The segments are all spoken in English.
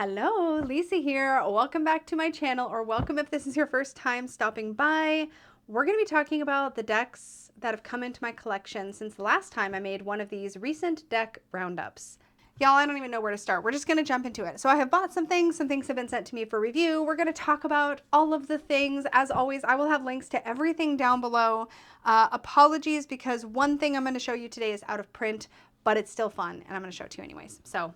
Hello, Lisa here. Welcome back to my channel, or welcome if this is your first time stopping by. We're going to be talking about the decks that have come into my collection since the last time I made one of these recent deck roundups. Y'all, I don't even know where to start. We're just going to jump into it. So I have bought some things have been sent to me for review. We're going to talk about all of the things. As always, I will have links to everything down below. Apologies because one thing I'm going to show you today is out of print, but it's still fun and I'm going to show it to you anyways. So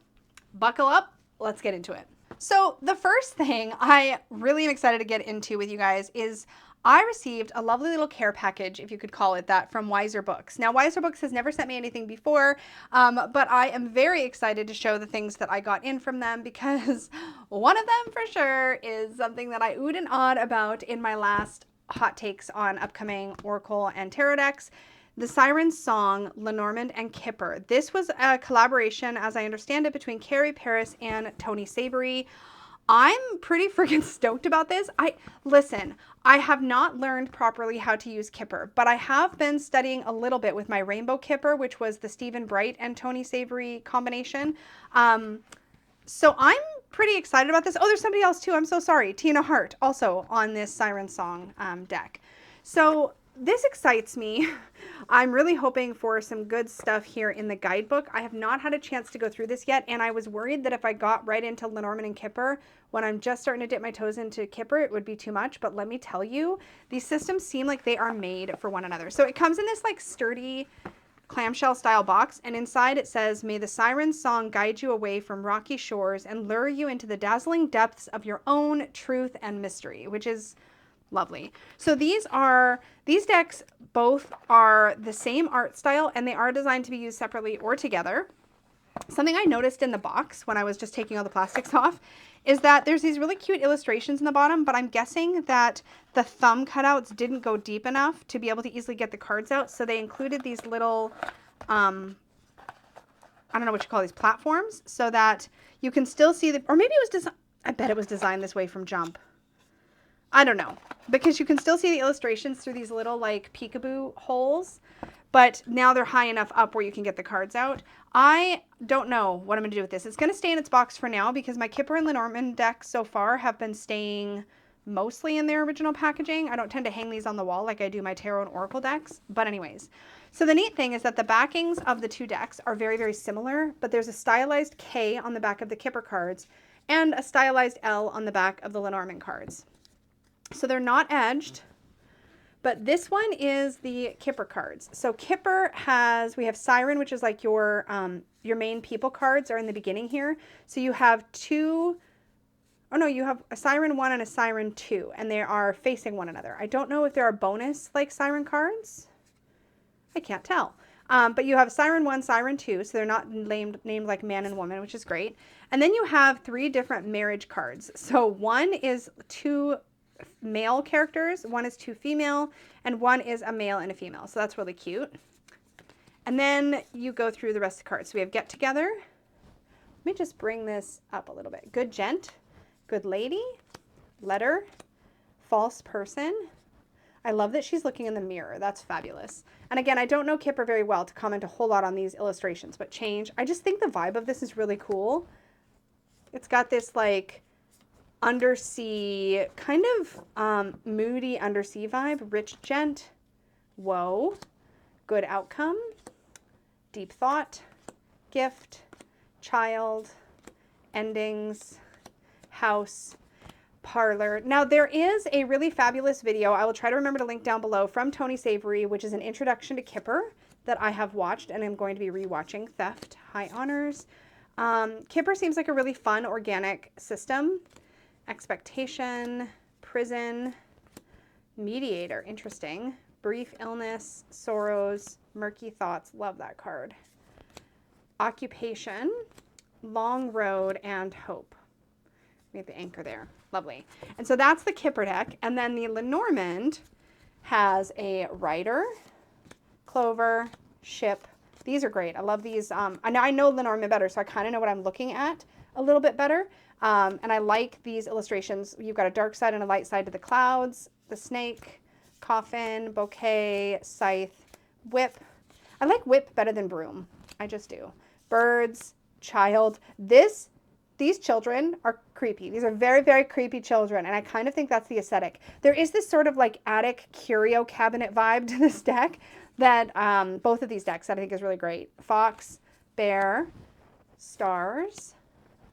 buckle up. Let's get into it. So the first thing I really am excited to get into with you guys is I received a lovely little care package, if you could call it that, from Wiser Books. Now, Wiser Books has never sent me anything before, but I am very excited to show the things that I got in from them because one of them for sure is something that I oohed and awed about in my last hot takes on upcoming Oracle and Tarot decks. The Siren Song, Lenormand and Kipper. This was a collaboration, as I understand it, between Carrie Paris and Tony Sabery. I'm pretty freaking stoked about this. Listen, I have not learned properly how to use Kipper, but I have been studying a little bit with my Rainbow Kipper, which was the Stephen Bright and Tony Sabery combination. So I'm pretty excited about this. Oh, there's somebody else too. I'm so sorry. Tina Hart also on this Siren Song deck. So this excites me. I'm really hoping for some good stuff here in the guidebook. I have not had a chance to go through this yet, and I was worried that if I got right into Lenormand and Kipper, when I'm just starting to dip my toes into Kipper, it would be too much. But let me tell you, these systems seem like they are made for one another. So it comes in this like sturdy clamshell style box, and inside it says, "May the Siren Song guide you away from rocky shores and lure you into the dazzling depths of your own truth and mystery," which is lovely. So these decks both are the same art style, and they are designed to be used separately or together. Something I noticed in the box when I was just taking all the plastics off is that there's these really cute illustrations in the bottom, but I'm guessing that the thumb cutouts didn't go deep enough to be able to easily get the cards out. So they included these little, I don't know what you call these, platforms, so that you can still see the, or maybe it was I bet it was designed this way from jump. I don't know, because you can still see the illustrations through these little like peekaboo holes, but now they're high enough up where you can get the cards out. I don't know what I'm going to do with this. It's going to stay in its box for now because my Kipper and Lenormand decks so far have been staying mostly in their original packaging. I don't tend to hang these on the wall like I do my Tarot and Oracle decks, but anyways. So the neat thing is that the backings of the two decks are very, very similar, but there's a stylized K on the back of the Kipper cards and a stylized L on the back of the Lenormand cards. So they're not edged, but this one is the Kipper cards. So Kipper has, we have Siren, which is like your main people cards are in the beginning here. So you have you have a Siren 1 and a Siren 2, and they are facing one another. I don't know if there are bonus like Siren cards. I can't tell. But you have Siren 1, Siren 2, so they're not named like man and woman, which is great. And then you have 3 different marriage cards. So one is 2 male characters, one is 2 female, and one is a male and a female. So that's really cute. And then you go through the rest of the cards. So we have Get Together. Let me just bring this up a little bit. Good Gent, Good Lady, Letter, False Person. I love that she's looking in the mirror. That's fabulous. And again, I don't know Kipper very well to comment a whole lot on these illustrations, but Change. I just think the vibe of this is really cool. It's got this like undersea, kind of moody undersea vibe. Rich Gent, Woe, Good Outcome, Deep Thought, Gift, Child, Endings, House, Parlor. Now there is a really fabulous video, I will try to remember to link down below, from Tony Sabery, which is an introduction to Kipper that I have watched and am going to be rewatching. Theft, High Honors. Kipper seems like a really fun organic system. Expectation, Prison, Mediator, interesting. Brief Illness, Sorrows, Murky Thoughts, love that card. Occupation, Long Road, and Hope. We have the anchor there, lovely. And so that's the Kipper deck, and then the Lenormand has a Rider, Clover, Ship. These are great. I love these. I know Lenormand better, so I kind of know what I'm looking at a little bit better. And I like these illustrations. You've got a dark side and a light side to the clouds, the snake, coffin, bouquet, scythe, whip. I like whip better than broom. I just do. Birds, child. These these children are creepy. These are very, very creepy children, and I kind of think that's the aesthetic. There is this sort of like attic curio cabinet vibe to this deck that both of these decks that I think is really great. Fox, bear, stars,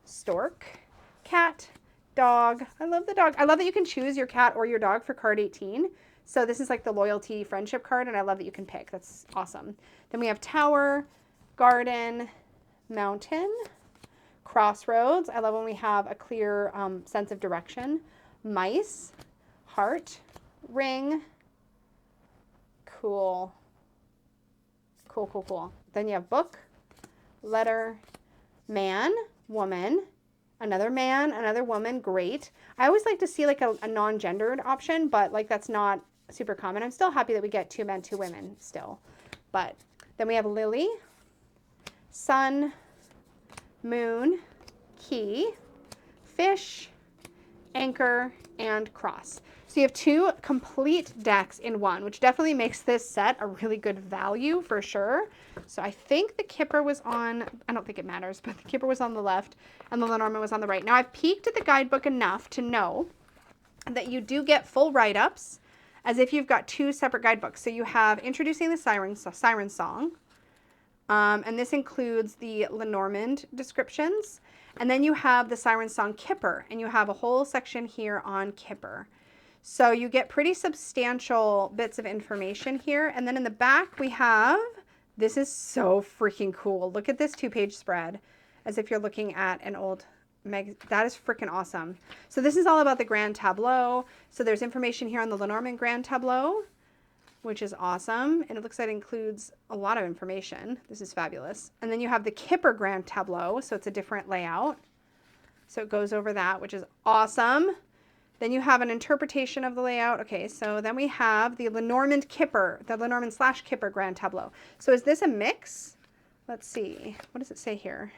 stork, cat, dog. I love the dog. I love that you can choose your cat or your dog for card 18. So this is like the loyalty friendship card, and I love that you can pick. That's awesome. Then we have tower, garden, mountain, crossroads. I love when we have a clear sense of direction. Mice, heart, ring. Cool. Cool, cool, cool. Then you have book, letter, man, woman, another man, another woman. Great. I always like to see like a non-gendered option, but like that's not super common. I'm still happy that we get 2 men, 2 women still. But then we have lily, sun, moon, key, fish, anchor, and cross. So you have 2 complete decks in one, which definitely makes this set a really good value for sure. So I think the Kipper was on, I don't think it matters, but the Kipper was on the left and the Lenormand was on the right. Now I've peeked at the guidebook enough to know that you do get full write-ups as if you've got 2 separate guidebooks. So you have introducing the Siren Song, and this includes the Lenormand descriptions. And then you have the Siren Song Kipper, and you have a whole section here on Kipper. So you get pretty substantial bits of information here. And then in the back we have, this is so freaking cool. Look at this 2-page spread as if you're looking at an old that is freaking awesome. So this is all about the Grand Tableau. So there's information here on the Lenormand Grand Tableau, which is awesome. And it looks like it includes a lot of information. This is fabulous. And then you have the Kipper Grand Tableau. So it's a different layout. So it goes over that, which is awesome. Then you have an interpretation of the layout. Okay, so then we have the Lenormand Kipper, the Lenormand/Kipper Grand Tableau. So is this a mix? Let's see. What does it say here?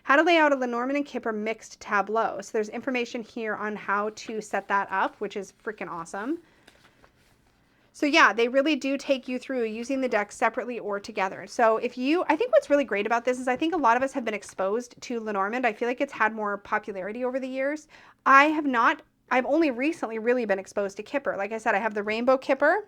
How to lay out a Lenormand and Kipper mixed tableau. So there's information here on how to set that up, which is freaking awesome. So yeah, they really do take you through using the decks separately or together. So if you, I think what's really great about this is I think a lot of us have been exposed to Lenormand. I feel like it's had more popularity over the years. I have not. I've only recently really been exposed to Kipper. Like I said, I have the Rainbow Kipper,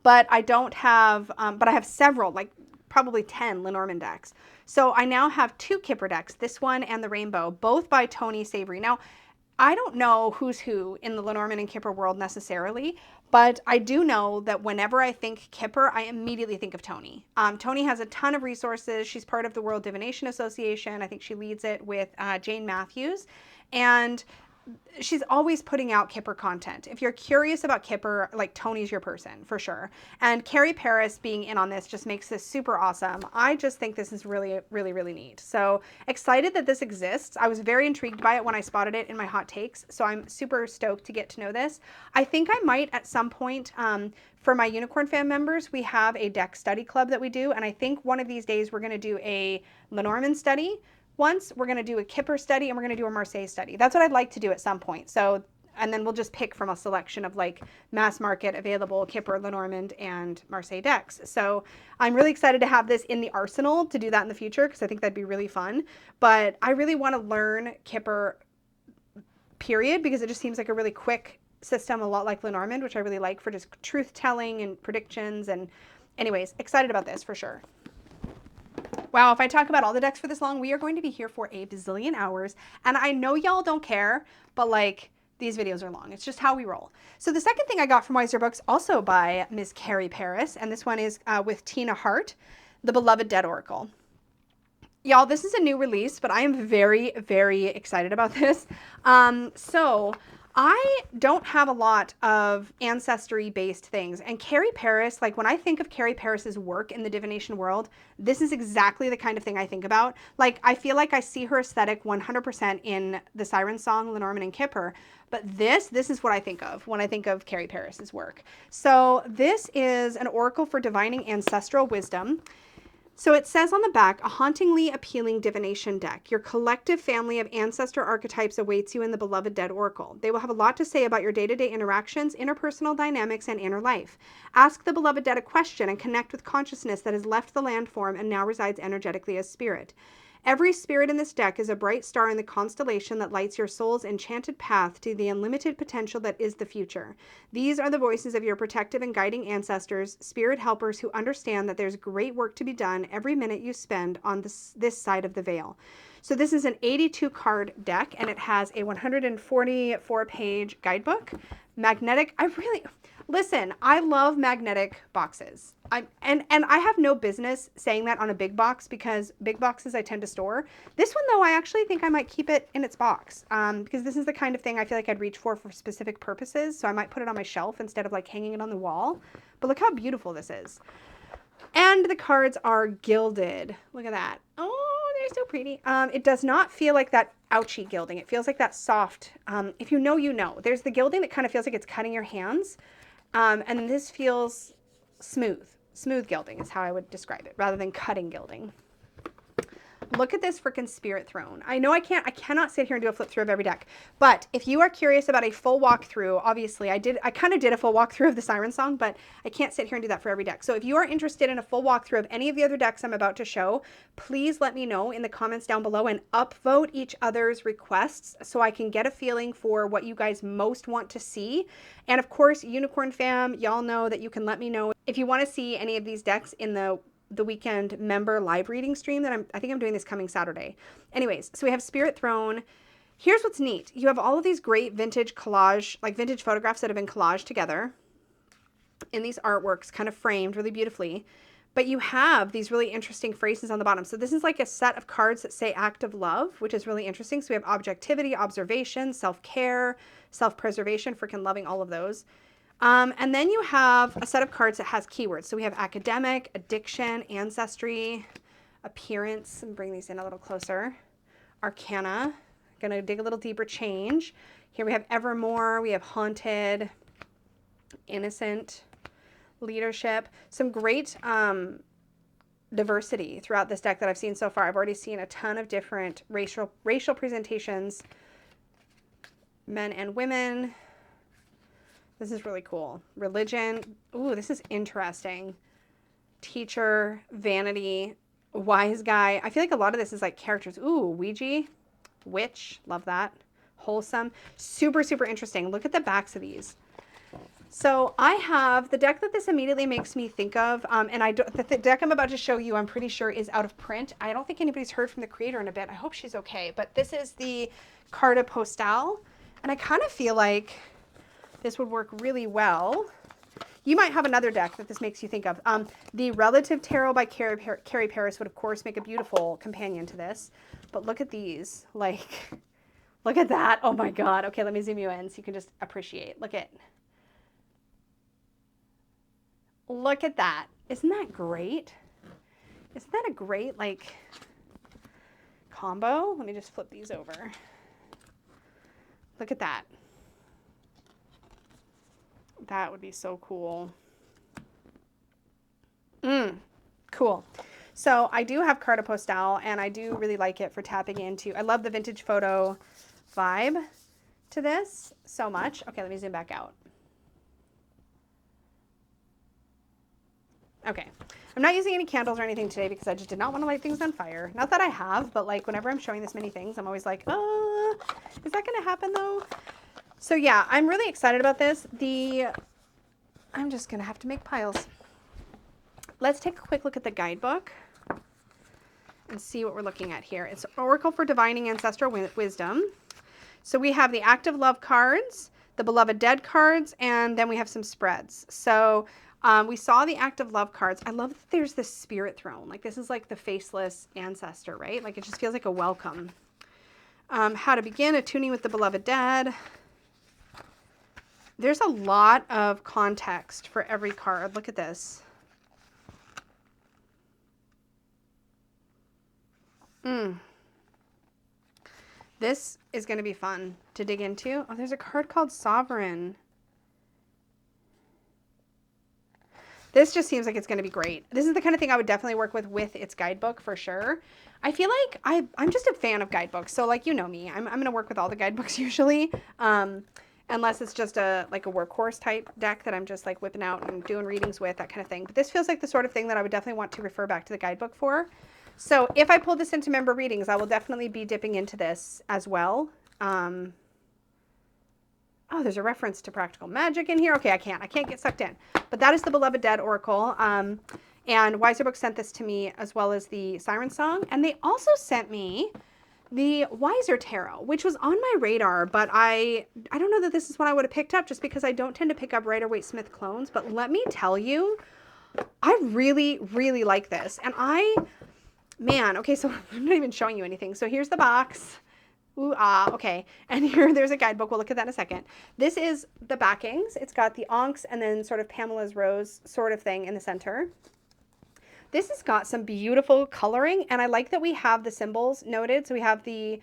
but I don't have, but I have several, like probably 10 Lenormand decks. So I now have 2 Kipper decks, this one and the Rainbow, both by Tony Savory. Now, I don't know who's who in the Lenormand and Kipper world necessarily, but I do know that whenever I think Kipper, I immediately think of Tony. Tony has a ton of resources. She's part of the World Divination Association. I think she leads it with Jane Matthews. And she's always putting out Kipper content. If you're curious about Kipper, like Tony's your person for sure. And Carrie Paris being in on this just makes this super awesome. I just think this is really, really, really neat. So excited that this exists. I was very intrigued by it when I spotted it in my hot takes. So I'm super stoked to get to know this. I think I might at some point, for my Unicorn Fan members, we have a deck study club that we do. And I think one of these days we're going to do a Lenormand study. Once we're going to do a Kipper study and we're going to do a Marseille study. That's what I'd like to do at some point. So, and then we'll just pick from a selection of like mass market available Kipper, Lenormand, and Marseille decks. So I'm really excited to have this in the arsenal to do that in the future because I think that'd be really fun. But I really want to learn Kipper, period, because it just seems like a really quick system, a lot like Lenormand, which I really like for just truth telling and predictions. And anyways, excited about this for sure. Wow, if I talk about all the decks for this long, we are going to be here for a bazillion hours. And I know y'all don't care, but like these videos are long. It's just how we roll. So the second thing I got from Wiser Books, also by Ms. Carrie Paris, and this one is with Tina Hart, The Beloved Dead Oracle. Y'all, this is a new release, but I am very, very excited about this. So I don't have a lot of ancestry-based things. And Carrie Paris, like when I think of Carrie Paris's work in the divination world, this is exactly the kind of thing I think about. Like, I feel like I see her aesthetic 100% in the Siren Song, Lenormand, and Kipper. But this is what I think of when I think of Carrie Paris's work. So this is an oracle for divining ancestral wisdom. So it says on the back, a hauntingly appealing divination deck. Your collective family of ancestor archetypes awaits you in the Beloved Dead Oracle. They will have a lot to say about your day-to-day interactions, interpersonal dynamics, and inner life. Ask the Beloved Dead a question and connect with consciousness that has left the landform and now resides energetically as spirit. Every spirit in this deck is a bright star in the constellation that lights your soul's enchanted path to the unlimited potential that is the future. These are the voices of your protective and guiding ancestors, spirit helpers who understand that there's great work to be done every minute you spend on this side of the veil. So this is an 82 card deck, and it has a 144 page guidebook. Magnetic. Listen, I love magnetic boxes. And I have no business saying that on a big box, because big boxes I tend to store. This one though, I actually think I might keep it in its box, because this is the kind of thing I feel like I'd reach for specific purposes. So I might put it on my shelf instead of like hanging it on the wall. But look how beautiful this is. And the cards are gilded. Look at that. Oh, they're so pretty. It does not feel like that ouchy gilding. It feels like that soft, if you know, you know. There's the gilding that kind of feels like it's cutting your hands. And this feels smooth. Smooth gilding is how I would describe it, rather than cutting gilding. Look at this freaking Spirit Throne. I know I cannot sit here and do a flip through of every deck, but if you are curious about a full walkthrough, obviously I kind of did a full walkthrough of the Siren Song, but I can't sit here and do that for every deck. So if you are interested in a full walkthrough of any of the other decks I'm about to show, please let me know in the comments down below and upvote each other's requests so I can get a feeling for what you guys most want to see. And of course, Unicorn Fam, y'all know that you can let me know if you want to see any of these decks in the weekend member live reading stream that I think I'm doing this coming Saturday. Anyways, so we have Spirit Throne. Here's what's neat. You have all of these great vintage collage, like vintage photographs that have been collaged together in these artworks, kind of framed really beautifully. But you have these really interesting phrases on the bottom. So this is like a set of cards that say act of love, which is really interesting. So we have objectivity, observation, self-care, self-preservation, freaking loving all of those. And then you have a set of cards that has keywords. So we have academic, addiction, ancestry, appearance, and bring these in a little closer. Arcana, gonna dig a little deeper, change. Here we have evermore, we have haunted, innocent, leadership. Some great diversity throughout this deck that I've seen so far. I've already seen a ton of different racial presentations, men and women. This is really cool. Religion. Ooh, this is interesting. Teacher, vanity, wise guy. I feel like a lot of this is like characters. Ooh, Ouija, witch. Love that. Wholesome. Super, super interesting. Look at the backs of these. So I have the deck that this immediately makes me think of, and the deck I'm about to show you, I'm pretty sure is out of print. I don't think anybody's heard from the creator in a bit. I hope she's okay. But this is the Carta Postal, and I kind of feel like this would work really well. You might have another deck that this makes you think of. The Relative Tarot by Carrie Paris would, of course, make a beautiful companion to this. But look at these. Like, look at that. Oh, my God. Okay, let me zoom you in so you can just appreciate. Look at that. Isn't that great? Isn't that a great, like, combo? Let me just flip these over. Look at that. That would be so cool. Cool. So I do have Carta Postal, and I do really like it for tapping into. I love the vintage photo vibe to this so much. Okay, let me zoom back out. Okay. I'm not using any candles or anything today because I just did not want to light things on fire. Not that I have, but like whenever I'm showing this many things, I'm always like, is that going to happen though? So yeah, I'm really excited about this. I'm just going to have to make piles. Let's take a quick look at the guidebook and see what we're looking at here. It's Oracle for Divining Ancestral Wisdom. So we have the Active Love cards, the Beloved Dead cards, and then we have some spreads. So we saw the Active Love cards. I love that there's this Spirit Throne. Like this is like the faceless ancestor, right? Like it just feels like a welcome. How to begin, attuning with the Beloved Dead. There's a lot of context for every card. Look at this. This is going to be fun to dig into. Oh, there's a card called Sovereign. This just seems like it's going to be great. This is the kind of thing I would definitely work with its guidebook for sure. I feel like I'm just a fan of guidebooks. So like, you know me, I'm going to work with all the guidebooks usually. Unless it's just like a workhorse type deck that I'm just like whipping out and doing readings with, that kind of thing. But this feels like the sort of thing that I would definitely want to refer back to the guidebook for. So if I pull this into member readings, I will definitely be dipping into this as well. Oh, there's a reference to practical magic in here. Okay, I can't get sucked in. But that is the Beloved Dead Oracle. And Wiser Books sent this to me as well as the Siren Song. And they also sent me the Wiser Tarot, which was on my radar, but I don't know that this is what I would have picked up just because I don't tend to pick up Rider-Waite-Smith clones. But let me tell you, I really, really like this. And man, okay, so I'm not even showing you anything. So here's the box. Ooh, okay. And here, there's a guidebook. We'll look at that in a second. This is the backings. It's got the Ankhs and then sort of Pamela's Rose sort of thing in the center. This has got some beautiful coloring, and I like that we have the symbols noted. So we have the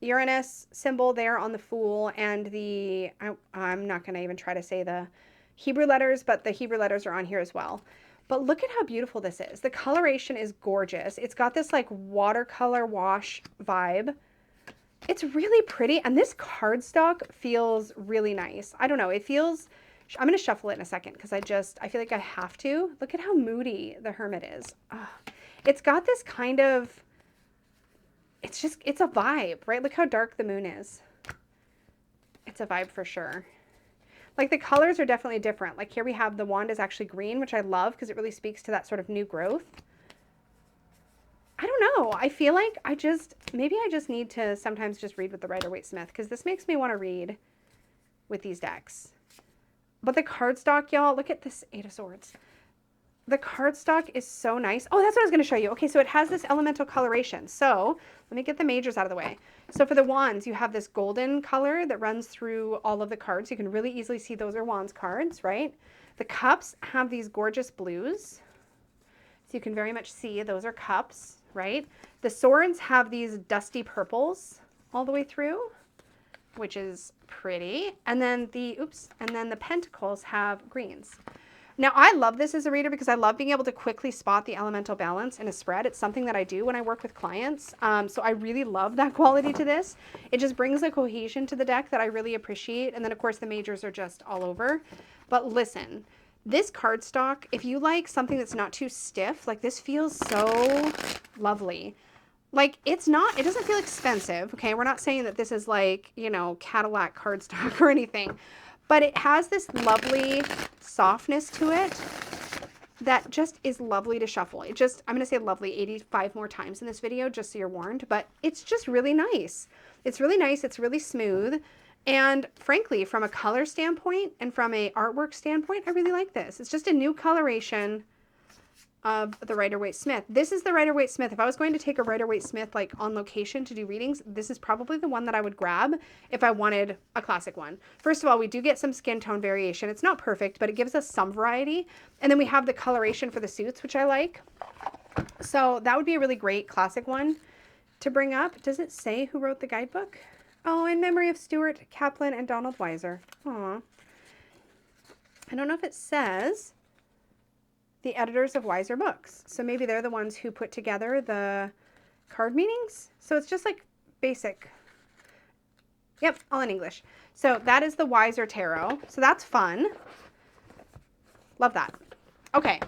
Uranus symbol there on the Fool, and the, I'm not going to even try to say the Hebrew letters, but the Hebrew letters are on here as well. But look at how beautiful this is. The coloration is gorgeous. It's got this like watercolor wash vibe. It's really pretty, and this cardstock feels really nice. I don't know, it feels... I'm going to shuffle it in a second because I feel like I have to. Look at how moody the Hermit is. Oh, it's got this kind of, it's a vibe, right? Look how dark the moon is. It's a vibe for sure. Like the colors are definitely different. Like here we have the wand is actually green, which I love because it really speaks to that sort of new growth. I don't know. I feel like maybe I just need to sometimes just read with the Rider-Waite-Smith because this makes me want to read with these decks. But the cardstock, y'all, look at this Eight of Swords. The cardstock is so nice. Oh, that's what I was going to show you. Okay, so it has this elemental coloration. So let me get the majors out of the way. So for the wands, you have this golden color that runs through all of the cards. You can really easily see those are wands cards, right? The cups have these gorgeous blues. So you can very much see those are cups, right? The swords have these dusty purples all the way through, which is pretty. And then the pentacles have greens. Now, I love this as a reader because I love being able to quickly spot the elemental balance in a spread. It's something that I do when I work with clients. So I really love that quality to this. It just brings a cohesion to the deck that I really appreciate. And then, of course, the majors are just all over. But listen, this cardstock, if you like something that's not too stiff, like this feels so lovely. Like it doesn't feel expensive, okay? We're not saying that this is like, you know, Cadillac cardstock or anything, but it has this lovely softness to it that just is lovely to shuffle. I'm going to say lovely 85 more times in this video, just so you're warned, but it's just really nice. It's really nice. It's really smooth. And frankly, from a color standpoint and from a artwork standpoint, I really like this. It's just a new coloration of the Rider-Waite-Smith. This is the Rider-Waite-Smith. If I was going to take a Rider-Waite-Smith like on location to do readings, this is probably the one that I would grab if I wanted a classic one. First of all, we do get some skin tone variation. It's not perfect, but it gives us some variety. And then we have the coloration for the suits, which I like. So that would be a really great classic one to bring up. Does it say who wrote the guidebook? Oh, in memory of Stuart Kaplan and Donald Weiser. Aw. I don't know if it says the editors of Wiser Books. So maybe they're the ones who put together the card meanings. So it's just like basic. Yep, all in English. So that is the Wiser Tarot. So that's fun. Love that. Okay.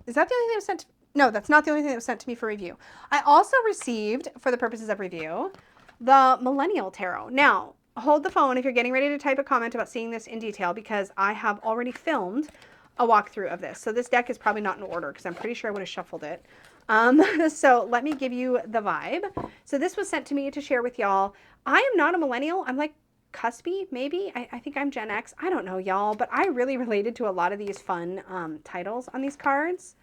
Is that the only thing that was sent? No, that's not the only thing that was sent to me for review. I also received, for the purposes of review, the Millennial Tarot. Now, hold the phone if you're getting ready to type a comment about seeing this in detail because I have already filmed a walkthrough of this. So this deck is probably not in order because I'm pretty sure I would have shuffled it. So let me give you the vibe. So this was sent to me to share with y'all. I am not a millennial. I'm like cuspy, maybe. I think I'm Gen X. I don't know, y'all, but I really related to a lot of these fun titles on these cards.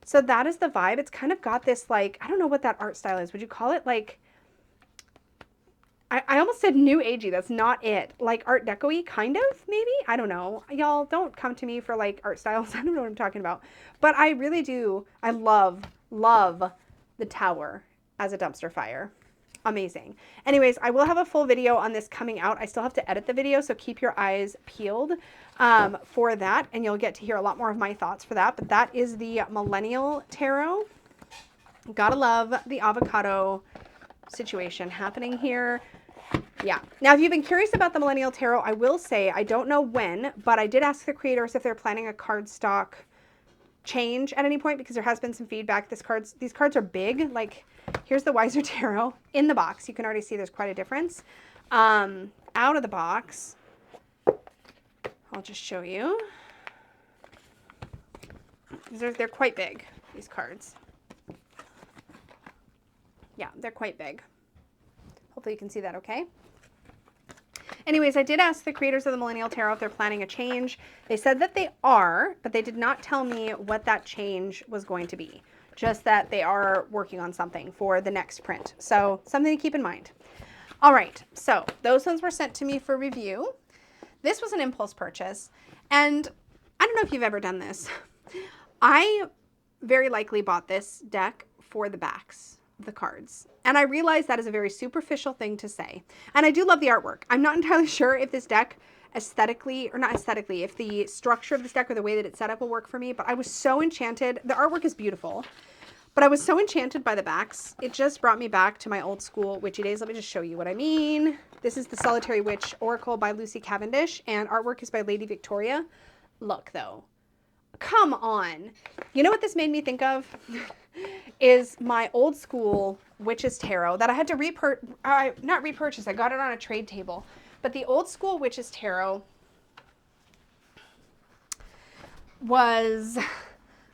So that is the vibe. It's kind of got this like, I don't know what that art style is. Would you call it like, I almost said new agey. That's not it. Like art deco-y, kind of, maybe? I don't know. Y'all don't come to me for like art styles. I don't know what I'm talking about. But I really do. I love the tower as a dumpster fire. Amazing. Anyways, I will have a full video on this coming out. I still have to edit the video, so keep your eyes peeled for that. And you'll get to hear a lot more of my thoughts for that. But that is the Millennial Tarot. Gotta love the avocado situation happening here. Yeah. Now, if you've been curious about the Millennial Tarot, I will say, I don't know when, but I did ask the creators if they're planning a cardstock change at any point because there has been some feedback. These cards are big. Like, here's the Wiser Tarot in the box. You can already see there's quite a difference. Out of the box, I'll just show you. They're quite big, these cards. Yeah, they're quite big. Hopefully you can see that okay. Anyways, I did ask the creators of the Millennial Tarot if they're planning a change. They said that they are, but they did not tell me what that change was going to be. Just that they are working on something for the next print. So something to keep in mind. All right, so those ones were sent to me for review. This was an impulse purchase. And I don't know if you've ever done this. I very likely bought this deck for the backs of the cards. And I realize that is a very superficial thing to say. And I do love the artwork. I'm not entirely sure if this deck aesthetically, or not aesthetically, if the structure of this deck or the way that it's set up will work for me, but I was so enchanted. The artwork is beautiful, but I was so enchanted by the backs. It just brought me back to my old school witchy days. Let me just show you what I mean. This is the Solitary Witch Oracle by Lucy Cavendish, and artwork is by Lady Victoria. Look, though. Come on. You know what this made me think of? Is my old school Witch's Tarot that I had to not repurchase. I got it on a trade table. But the old school Witch's Tarot was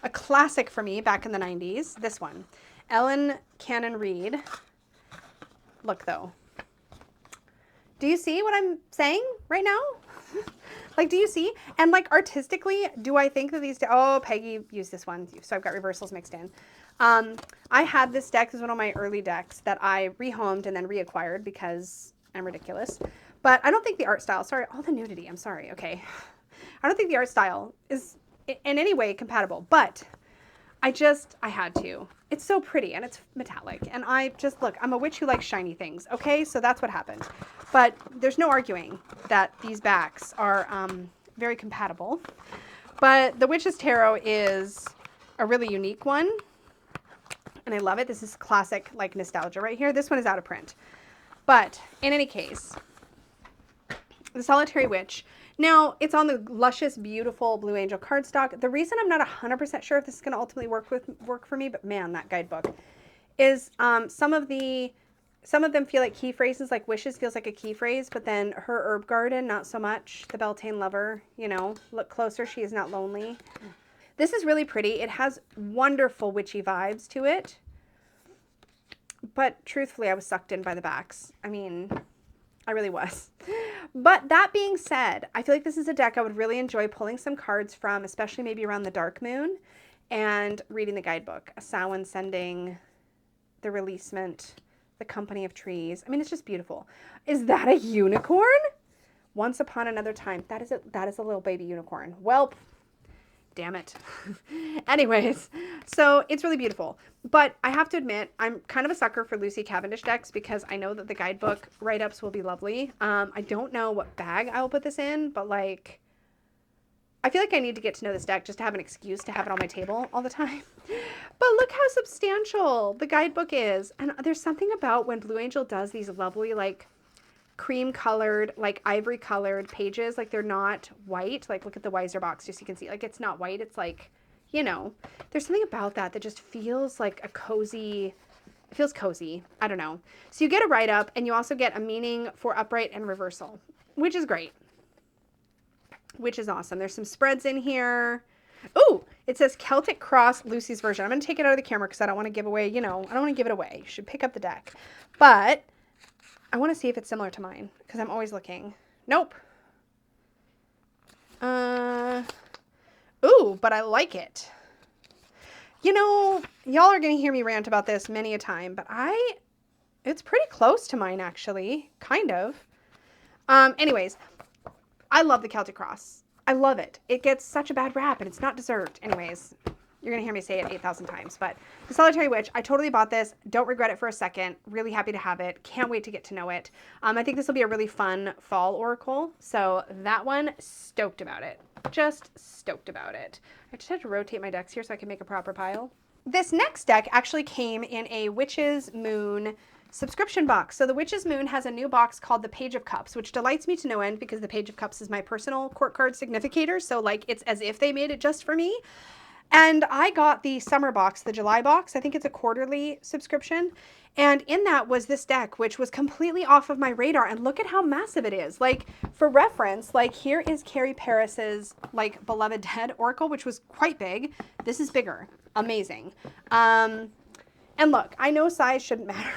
a classic for me back in the 90s. This one. Ellen Cannon Reed. Look, though. Do you see what I'm saying right now? Like, do you see? And like artistically, do I think that these, oh, Peggy used this one. So I've got reversals mixed in. I had this deck. This is one of my early decks that I rehomed and then reacquired because I'm ridiculous. But I don't think the art style, sorry, all the nudity, I'm sorry, okay. I don't think the art style is in any way compatible, but I had to. It's so pretty and it's metallic. And look, I'm a witch who likes shiny things, okay? So that's what happened. But there's no arguing that these backs are very compatible. But the Witch's Tarot is a really unique one. And I love it. This is classic, like, nostalgia right here. This one is out of print. But in any case, the Solitary Witch. Now, it's on the luscious, beautiful Blue Angel cardstock. The reason I'm not 100% sure if this is going to ultimately work for me, but man, that guidebook, is some of them feel like key phrases, like Wishes feels like a key phrase, but then Her Herb Garden, not so much. The Beltane Lover, you know, look closer, she is not lonely. This is really pretty. It has wonderful witchy vibes to it. But truthfully, I was sucked in by the backs. I mean, I really was. But that being said, I feel like this is a deck I would really enjoy pulling some cards from, especially maybe around the dark moon, and reading the guidebook. A Samhain Sending, The Releasement, The Company of Trees. I mean, it's just beautiful. Is that a unicorn? Once Upon Another Time. That is a little baby unicorn. Welp. Damn it. Anyways, so it's really beautiful. But I have to admit, I'm kind of a sucker for Lucy Cavendish decks because I know that the guidebook write-ups will be lovely. I don't know what bag I will put this in, but like, I feel like I need to get to know this deck just to have an excuse to have it on my table all the time. But look how substantial the guidebook is. And there's something about when Blue Angel does these lovely, like, cream colored, like ivory colored pages, like they're not white. Like, look at the Wiser box, just so you can see, like, it's not white. It's like, you know, there's something about that just feels like a cozy, it feels cozy. I don't know. So you get a write-up and you also get a meaning for upright and reversal, which is great, which is awesome. There's some spreads in here. Oh, it says Celtic Cross, Lucy's version. I'm going to take it out of the camera because I don't want to give away, you know, I don't want to give it away. You should pick up the deck. But I want to see if it's similar to mine because I'm always looking. Nope. Ooh, but I like it. You know, y'all are going to hear me rant about this many a time, but it's pretty close to mine actually, kind of. Anyways, I love the Celtic Cross. I love it. It gets such a bad rap and it's not dessert. Anyways, you're going to hear me say it 8,000 times, but the Solitary Witch, I totally bought this. Don't regret it for a second. Really happy to have it. Can't wait to get to know it. I think this will be a really fun fall oracle. So that one, stoked about it. Just stoked about it. I just had to rotate my decks here so I can make a proper pile. This next deck actually came in a Witch's Moon subscription box. So the Witch's Moon has a new box called the Page of Cups, which delights me to no end because the Page of Cups is my personal court card significator. So like, it's as if they made it just for me. And I got the summer box, the July box. I think it's a quarterly subscription. And in that was this deck, which was completely off of my radar. And look at how massive it is. Like, for reference, like here is Carrie Paris's like Beloved Dead Oracle, which was quite big. This is bigger. Amazing. And look, I know size shouldn't matter.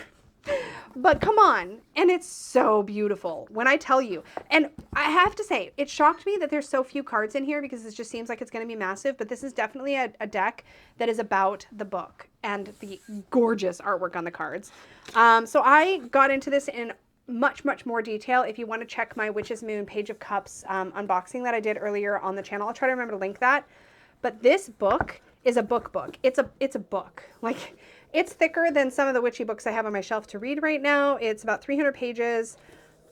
But come on. And it's so beautiful when I tell you. And I have to say, it shocked me that there's so few cards in here because it just seems like it's going to be massive. But this is definitely a deck that is about the book and the gorgeous artwork on the cards. So I got into this in much, much more detail. If you want to check my Witch's Moon Page of Cups unboxing that I did earlier on the channel, I'll try to remember to link that. But this book is a book. It's a book. Like, it's thicker than some of the witchy books I have on my shelf to read right now. It's about 300 pages.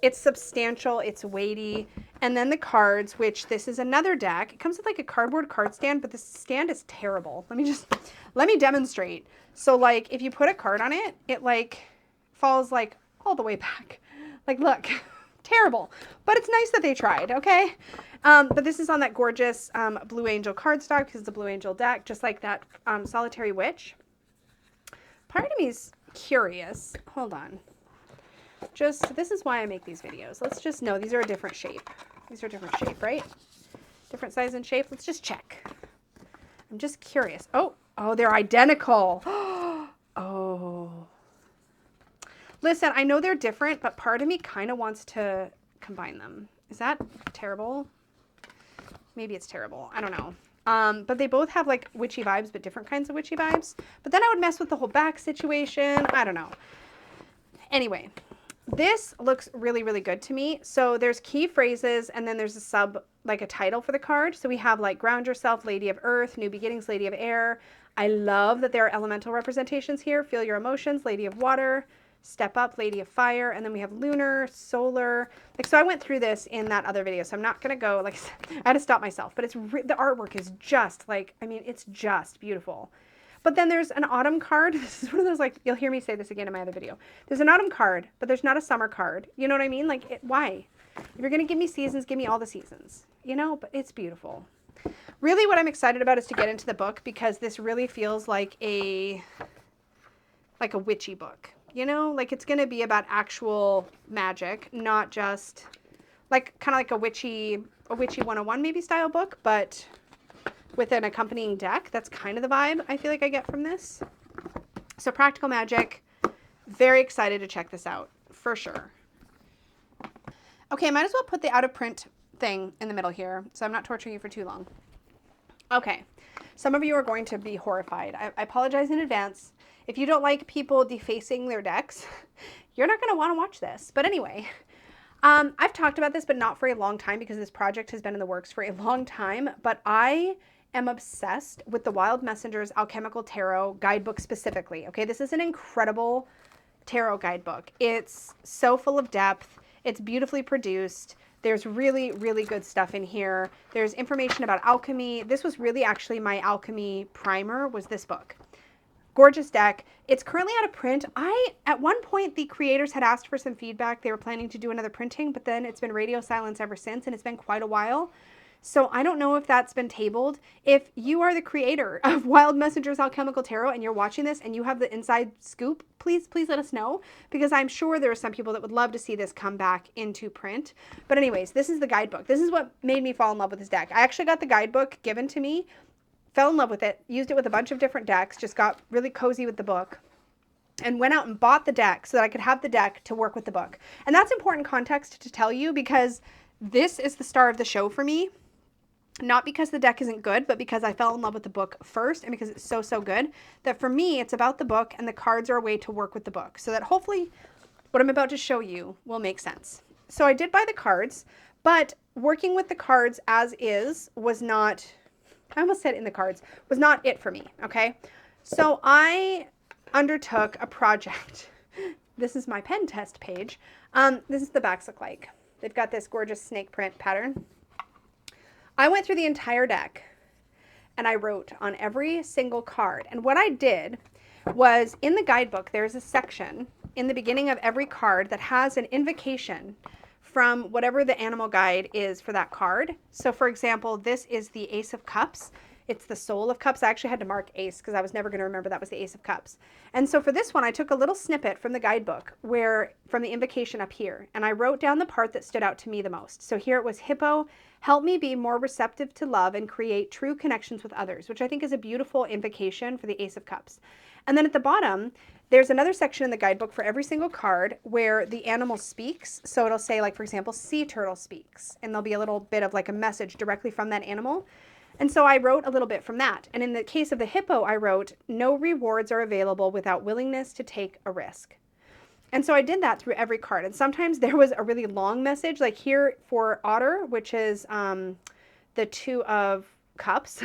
It's substantial. It's weighty. And then the cards, which this is another deck. It comes with like a cardboard card stand, but the stand is terrible. Let me demonstrate. So like if you put a card on it, it like falls like all the way back. Like, look, terrible. But it's nice that they tried, okay? But this is on that gorgeous Blue Angel cardstock because it's a Blue Angel deck, just like that Solitary Witch. Part of me is curious. Hold on. This is why I make these videos. Let's just know these are a different shape. These are a different shape, right? Different size and shape. Let's just check. I'm just curious. Oh, they're identical. Oh. Listen, I know they're different, but part of me kind of wants to combine them. Is that terrible? Maybe it's terrible. I don't know. But they both have like witchy vibes, but different kinds of witchy vibes. But then I would mess with the whole back situation. I don't know. Anyway, this looks really, really good to me. So there's key phrases and then there's a sub, like a title for the card. So we have like Ground Yourself, Lady of Earth, New Beginnings, Lady of Air. I love that there are elemental representations here. Feel Your Emotions, Lady of Water. Step Up, Lady of Fire, and then we have lunar, solar. Like, so I went through this in that other video, so I'm not going to go, like, I had to stop myself, but the artwork is just, like, I mean, it's just beautiful. But then there's an autumn card. This is one of those, like, you'll hear me say this again in my other video. There's an autumn card, but there's not a summer card. You know what I mean? Like, why? If you're going to give me seasons, give me all the seasons, you know, but it's beautiful. Really what I'm excited about is to get into the book because this really feels like a witchy book. You know, like it's going to be about actual magic, not just like kind of like a witchy 101 maybe style book, but with an accompanying deck. That's kind of the vibe I feel like I get from this. So practical magic, very excited to check this out for sure. Okay, I might as well put the out of print thing in the middle here so I'm not torturing you for too long. Okay, some of you are going to be horrified. I apologize in advance. If you don't like people defacing their decks, you're not going to want to watch this. But anyway, I've talked about this, but not for a long time because this project has been in the works for a long time. But I am obsessed with the Wild Messenger's Alchemical Tarot guidebook specifically. Okay, this is an incredible tarot guidebook. It's so full of depth. It's beautifully produced. There's really, really good stuff in here. There's information about alchemy. This was really actually my alchemy primer was this book. Gorgeous deck. It's currently out of print. At one point, the creators had asked for some feedback. They were planning to do another printing, but then it's been radio silence ever since, and it's been quite a while. So I don't know if that's been tabled. If you are the creator of Wild Messenger's Alchemical Tarot and you're watching this and you have the inside scoop, please let us know because I'm sure there are some people that would love to see this come back into print. But anyways, this is the guidebook. This is what made me fall in love with this deck. I actually got the guidebook given to me, fell in love with it, used it with a bunch of different decks, just got really cozy with the book, and went out and bought the deck so that I could have the deck to work with the book. And that's important context to tell you because this is the star of the show for me. Not because the deck isn't good, but because I fell in love with the book first and because it's so, so good that for me, it's about the book and the cards are a way to work with the book so that hopefully what I'm about to show you will make sense. So I did buy the cards, but working with the cards as is was not, I almost said in the cards, was not it for me, okay? So I undertook a project. This is my pen test page. This is the backs look like. They've got this gorgeous snake print pattern. I went through the entire deck and I wrote on every single card. And what I did was in the guidebook, there's a section in the beginning of every card that has an invocation from whatever the animal guide is for that card. So for example, this is the Ace of Cups. It's the Soul of Cups. I actually had to mark Ace because I was never going to remember that was the Ace of Cups. And so for this one, I took a little snippet from the guidebook from the invocation up here, and I wrote down the part that stood out to me the most. So here it was, Hippo, help me be more receptive to love and create true connections with others, which I think is a beautiful invocation for the Ace of Cups. And then at the bottom, there's another section in the guidebook for every single card where the animal speaks. So it'll say, like, for example, sea turtle speaks, and there'll be a little bit of like a message directly from that animal. And so I wrote a little bit from that. And in the case of the hippo, I wrote, no rewards are available without willingness to take a risk. And so I did that through every card. And sometimes there was a really long message, like here for otter, which is the Two of Cups.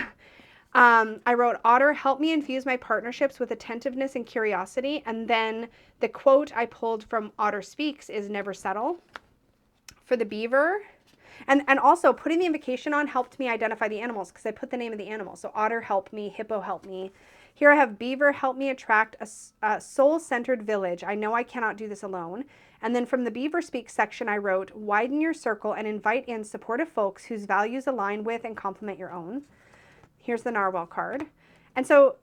I wrote, otter, help me infuse my partnerships with attentiveness and curiosity. And then the quote I pulled from Otter Speaks is never settle. For the beaver, and also putting the invocation on helped me identify the animals because I put the name of the animal. So otter, help me. Hippo, help me. Here I have beaver, help me attract a soul-centered village. I know I cannot do this alone. And then from the Beaver Speak section, I wrote, widen your circle and invite in supportive folks whose values align with and complement your own. Here's the narwhal card. And so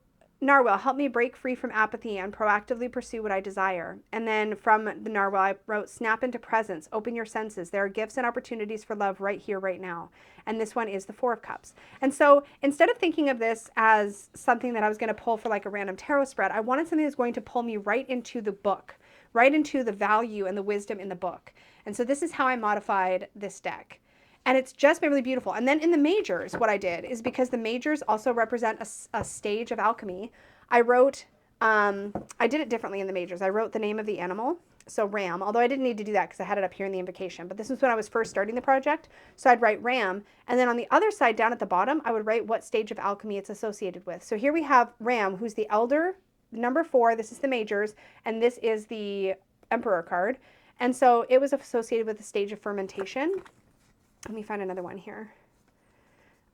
narwhal, help me break free from apathy and proactively pursue what I desire. And then from the narwhal, I wrote, snap into presence, open your senses. There are gifts and opportunities for love right here, right now. And this one is the Four of Cups. And so instead of thinking of this as something that I was going to pull for like a random tarot spread, I wanted something that's going to pull me right into the book, right into the value and the wisdom in the book. And so this is how I modified this deck. And it's just been really beautiful. And then in the majors, what I did is, because the majors also represent a stage of alchemy, I wrote, I did it differently in the majors. I wrote the name of the animal, so ram, although I didn't need to do that because I had it up here in the invocation. But this was when I was first starting the project. So I'd write ram. And then on the other side, down at the bottom, I would write what stage of alchemy it's associated with. So here we have ram, who's the elder, number 4. This is the majors. And this is the emperor card. And so it was associated with the stage of fermentation. Let me find another one here.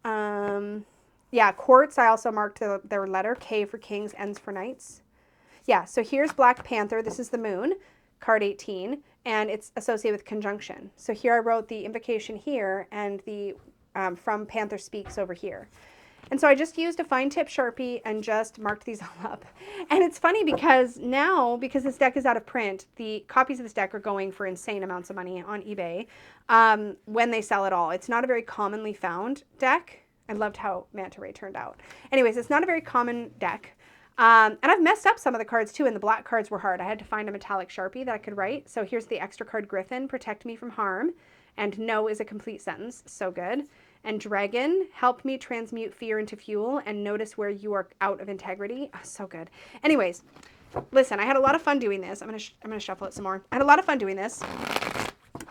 Yeah, quartz, I also marked their letter, K for kings, N's for knights. Yeah, so here's Black Panther. This is the moon, card 18, and it's associated with conjunction. So here I wrote the invocation here and the from Panther Speaks over here. And so I just used a fine tip Sharpie and just marked these all up. And it's funny because now, because this deck is out of print, the copies of this deck are going for insane amounts of money on eBay when they sell it all. It's not a very commonly found deck. I loved how Manta Ray turned out. Anyways, it's not a very common deck. And I've messed up some of the cards too, and the black cards were hard. I had to find a metallic Sharpie that I could write. So here's the extra card, Griffin, protect me from harm. And no is a complete sentence. So good. And dragon, help me transmute fear into fuel and notice where you are out of integrity. Oh, so good. Anyways, listen, I had a lot of fun doing this. I'm gonna shuffle it some more. I had a lot of fun doing this.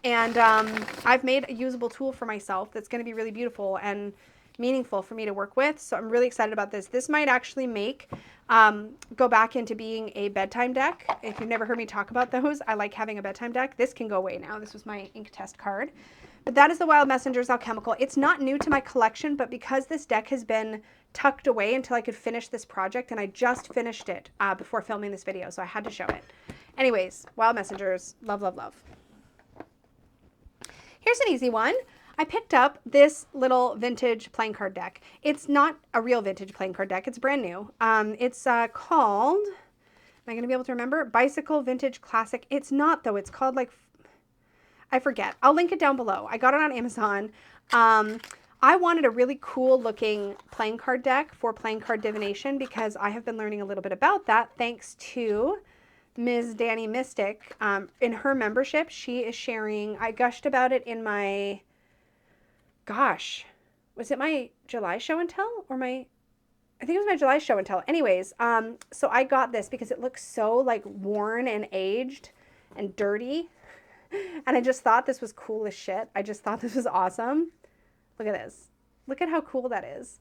And I've made a usable tool for myself that's going to be really beautiful and meaningful for me to work with. So I'm really excited about this. This might actually go back into being a bedtime deck. If you've never heard me talk about those, I like having a bedtime deck. This can go away now. This was my ink test card. But that is the Wild Messengers Alchemical. It's not new to my collection, but because this deck has been tucked away until I could finish this project, and I just finished it before filming this video, so I had to show it. Anyways, Wild Messengers, love, love, love. Here's an easy one. I picked up this little vintage playing card deck. It's not a real vintage playing card deck. It's brand new. It's called, am I going to be able to remember? Bicycle Vintage Classic. It's not, though. It's called like, I forget. I'll link it down below. I got it on Amazon. I wanted a really cool looking playing card deck for playing card divination because I have been learning a little bit about that thanks to Ms. Danny Mystic. In her membership, she is sharing, I gushed about it in my, gosh, was it my July show and tell or I think it was my July show and tell. Anyways, so I got this because it looks so like worn and aged and dirty. And I just thought this was cool as shit. I just thought this was awesome. Look at this. Look at how cool that is.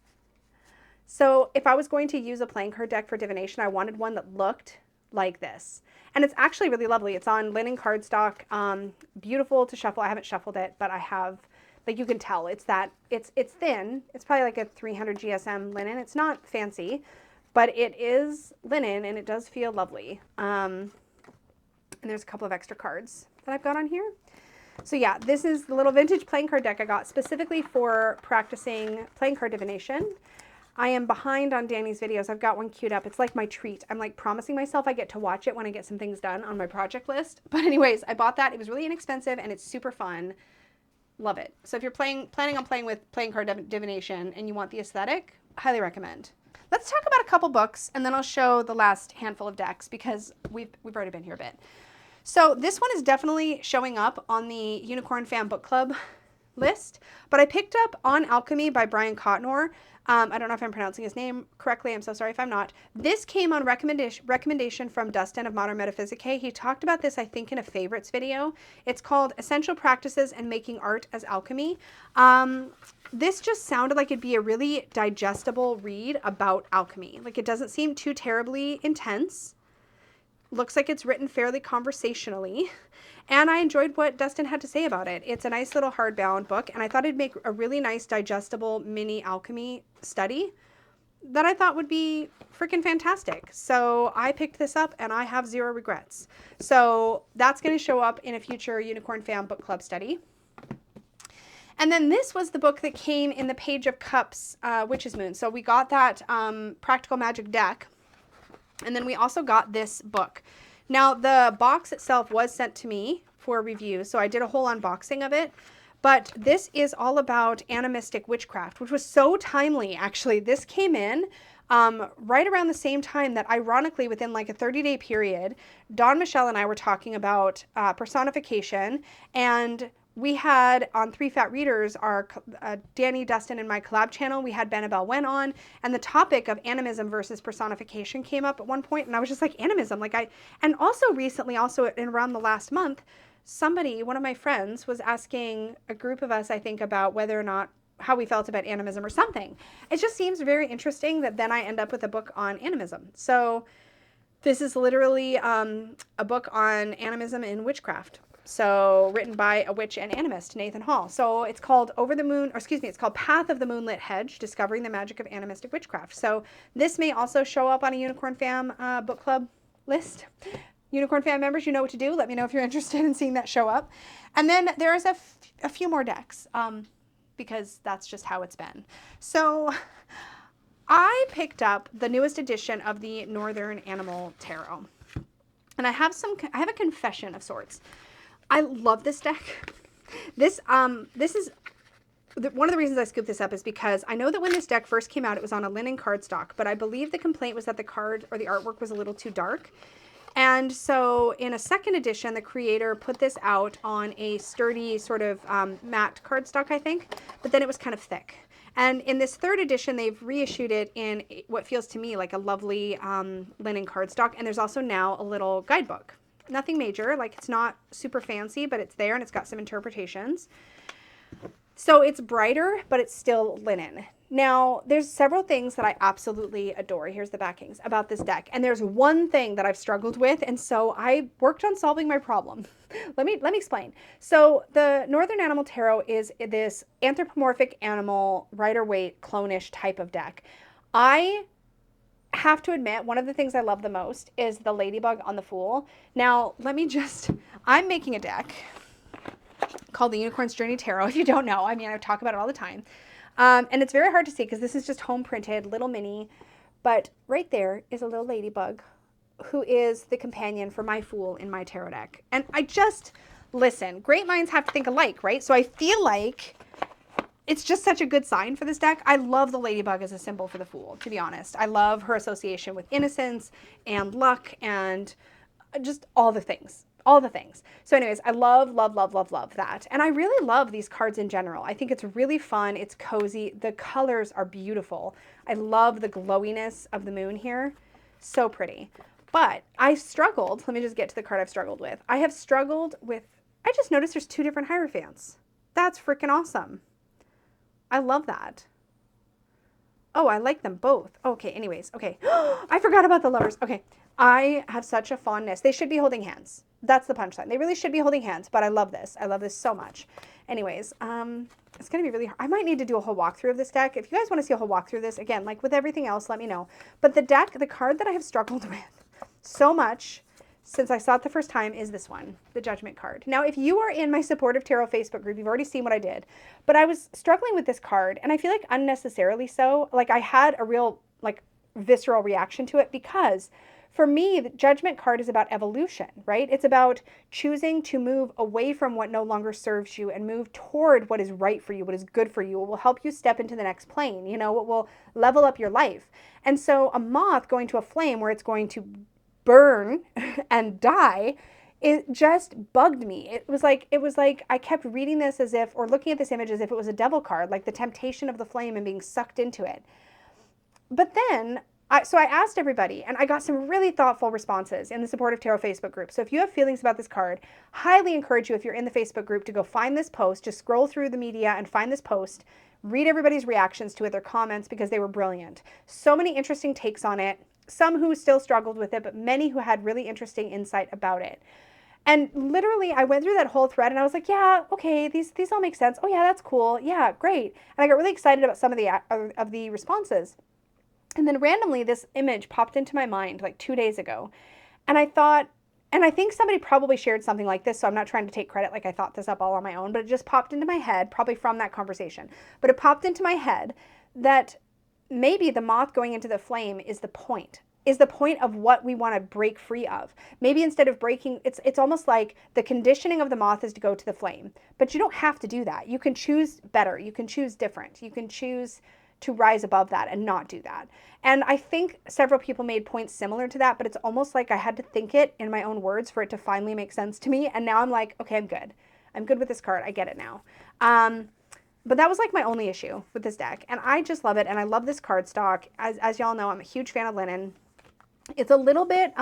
So if I was going to use a playing card deck for divination, I wanted one that looked like this. And it's actually really lovely. It's on linen cardstock. Beautiful to shuffle. I haven't shuffled it, but I have, like you can tell, it's thin. It's probably like a 300 GSM linen. It's not fancy, but it is linen and it does feel lovely. And there's a couple of extra cards that I've got on here. So yeah, this is the little vintage playing card deck I got specifically for practicing playing card divination. I am behind on Danny's videos. I've got one queued up. It's like my treat. I'm like promising myself I get to watch it when I get some things done on my project list. But anyways, I bought that. It was really inexpensive and it's super fun. Love it. So if you're planning on playing with playing card divination and you want the aesthetic, highly recommend. Let's talk about a couple books and then I'll show the last handful of decks because we've already been here a bit. So this one is definitely showing up on the Unicorn Fan Book Club list, but I picked up On Alchemy by Brian Cotnor. I don't know if I'm pronouncing his name correctly. I'm so sorry if I'm not. This came on recommendation from Dustin of Modern Metaphysicae. He talked about this, I think, in a favorites video. It's called Essential Practices and Making Art as Alchemy. This just sounded like it'd be a really digestible read about alchemy. Like it doesn't seem too terribly intense. Looks like it's written fairly conversationally. And I enjoyed what Dustin had to say about it. It's a nice little hardbound book, and I thought it'd make a really nice digestible mini alchemy study that I thought would be freaking fantastic. So I picked this up, and I have zero regrets. So that's going to show up in a future Unicorn Fan Book Club study. And then this was the book that came in the Page of Cups Witch's Moon. So we got that Practical Magic deck, and then we also got this book. Now, the box itself was sent to me for review, so I did a whole unboxing of it. But this is all about animistic witchcraft, which was so timely, actually. This came in right around the same time that, ironically, within like a 30-day period, Dawn Michelle and I were talking about personification, and we had on Three Fat Readers, our Danny, Dustin, and my collab channel, we had Benabelle Wen on, and the topic of animism versus personification came up at one point, and I was just like, animism, and also recently, also in around the last month, somebody, one of my friends, was asking a group of us, I think, about whether or not, how we felt about animism or something. It just seems very interesting that then I end up with a book on animism. So this is literally a book on animism in witchcraft. So written by a witch and animist, Nathan Hall. So it's called it's called Path of the Moonlit Hedge, Discovering the Magic of Animistic Witchcraft. So this may also show up on a Unicorn Fam book club list. Unicorn Fam members, you know what to do. Let me know if you're interested in seeing that show up. And then there's a few more decks because that's just how it's been. So I picked up the newest edition of the Northern Animal Tarot. And I have a confession of sorts. I love this deck. This is one of the reasons I scooped this up is because I know that when this deck first came out, it was on a linen cardstock, but I believe the complaint was that the card or the artwork was a little too dark. And so in a second edition, the creator put this out on a sturdy sort of matte cardstock, I think, but then it was kind of thick. And in this third edition, they've reissued it in what feels to me like a lovely linen cardstock. And there's also now a little guidebook. Nothing major, like it's not super fancy, but it's there and it's got some interpretations. So it's brighter, but it's still linen. Now, there's several things that I absolutely adore. Here's the backings about this deck. And there's one thing that I've struggled with, and so I worked on solving my problem. Let me explain. So the Northern Animal Tarot is this anthropomorphic animal, Rider-Waite, clone-ish type of deck. I have to admit, one of the things I love the most is the ladybug on the Fool. Now, I'm making a deck called the Unicorn's Journey Tarot. If you don't know, I mean, I talk about it all the time. And it's very hard to see because this is just home printed, little mini. But right there is a little ladybug who is the companion for my Fool in my tarot deck. And listen, great minds have to think alike, right? So I feel like it's just such a good sign for this deck. I love the ladybug as a symbol for the Fool, to be honest. I love her association with innocence and luck and just all the things. All the things. So anyways, I love, love, love, love, love that. And I really love these cards in general. I think it's really fun. It's cozy. The colors are beautiful. I love the glowiness of the moon here. So pretty. But I struggled. Let me just get to the card I've struggled with. I just noticed there's two different Hierophants. That's freaking awesome. I love that. Oh, I like them both. Okay, anyways. Okay. I forgot about the lovers. Okay. I have such a fondness. They should be holding hands. That's the punchline. They really should be holding hands, but I love this. I love this so much. Anyways, it's going to be really hard. I might need to do a whole walkthrough of this deck. If you guys want to see a whole walkthrough of this, again, like with everything else, let me know. But the card that I have struggled with so much since I saw it the first time, is this one, the Judgment card. Now, if you are in my Supportive Tarot Facebook group, you've already seen what I did, but I was struggling with this card, and I feel like unnecessarily so. Like, I had a real, like, visceral reaction to it, because for me, the Judgment card is about evolution, right? It's about choosing to move away from what no longer serves you and move toward what is right for you, what is good for you, what will help you step into the next plane, you know, what will level up your life. And so a moth going to a flame where it's going to burn and die, it just bugged me. It was like I kept reading this as if, or looking at this image as if it was a devil card, like the temptation of the flame and being sucked into it. But then, so I asked everybody, and I got some really thoughtful responses in the Supportive Tarot Facebook group. So if you have feelings about this card, highly encourage you, if you're in the Facebook group, to go find this post, just scroll through the media and find this post, read everybody's reactions to it, their comments, because they were brilliant. So many interesting takes on it. Some who still struggled with it, but many who had really interesting insight about it. And literally, I went through that whole thread and I was like, yeah, okay, these all make sense. Oh yeah, that's cool. Yeah, great. And I got really excited about some of the responses. And then randomly, this image popped into my mind like 2 days ago. And I thought, and I think somebody probably shared something like this, so I'm not trying to take credit like I thought this up all on my own, but it just popped into my head, probably from that conversation. But it popped into my head that maybe the moth going into the flame is the point of what we want to break free of. Maybe instead of breaking, it's almost like the conditioning of the moth is to go to the flame, but you don't have to do that. You can choose better. You can choose different. You can choose to rise above that and not do that. And I think several people made points similar to that, but it's almost like I had to think it in my own words for it to finally make sense to me. And now I'm like, okay, I'm good. I'm good with this card. I get it now. But that was like my only issue with this deck. And I just love it. And I love this card stock. As y'all know, I'm a huge fan of linen. It's a little bit,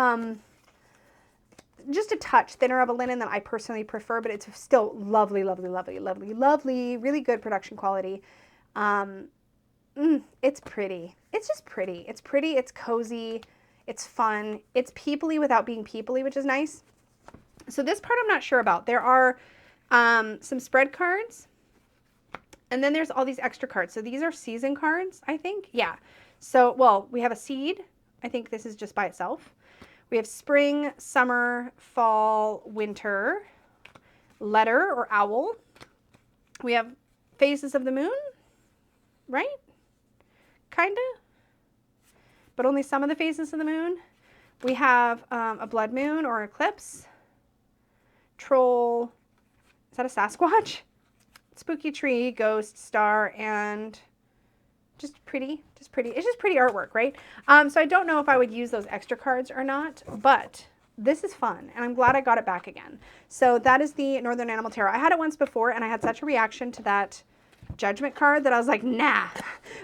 just a touch thinner of a linen than I personally prefer, but it's still lovely, lovely, lovely, lovely, lovely, really good production quality. It's pretty. It's just pretty. It's pretty. It's cozy. It's fun. It's peoply without being peoply, which is nice. So this part I'm not sure about. There are some spread cards, and then there's all these extra cards. So these are season cards, I think. Yeah. So, well, we have a seed. I think this is just by itself. We have spring, summer, fall, winter, letter or owl. We have phases of the moon, right? Kinda. But only some of the phases of the moon. We have a blood moon or eclipse. Troll. Is that a Sasquatch? Spooky tree, ghost, star, and just pretty. It's just pretty artwork, right? So I don't know if I would use those extra cards or not, but this is fun, and I'm glad I got it back again. So that is the Northern Animal Tarot. I had it once before, and I had such a reaction to that Judgment card that I was like, nah.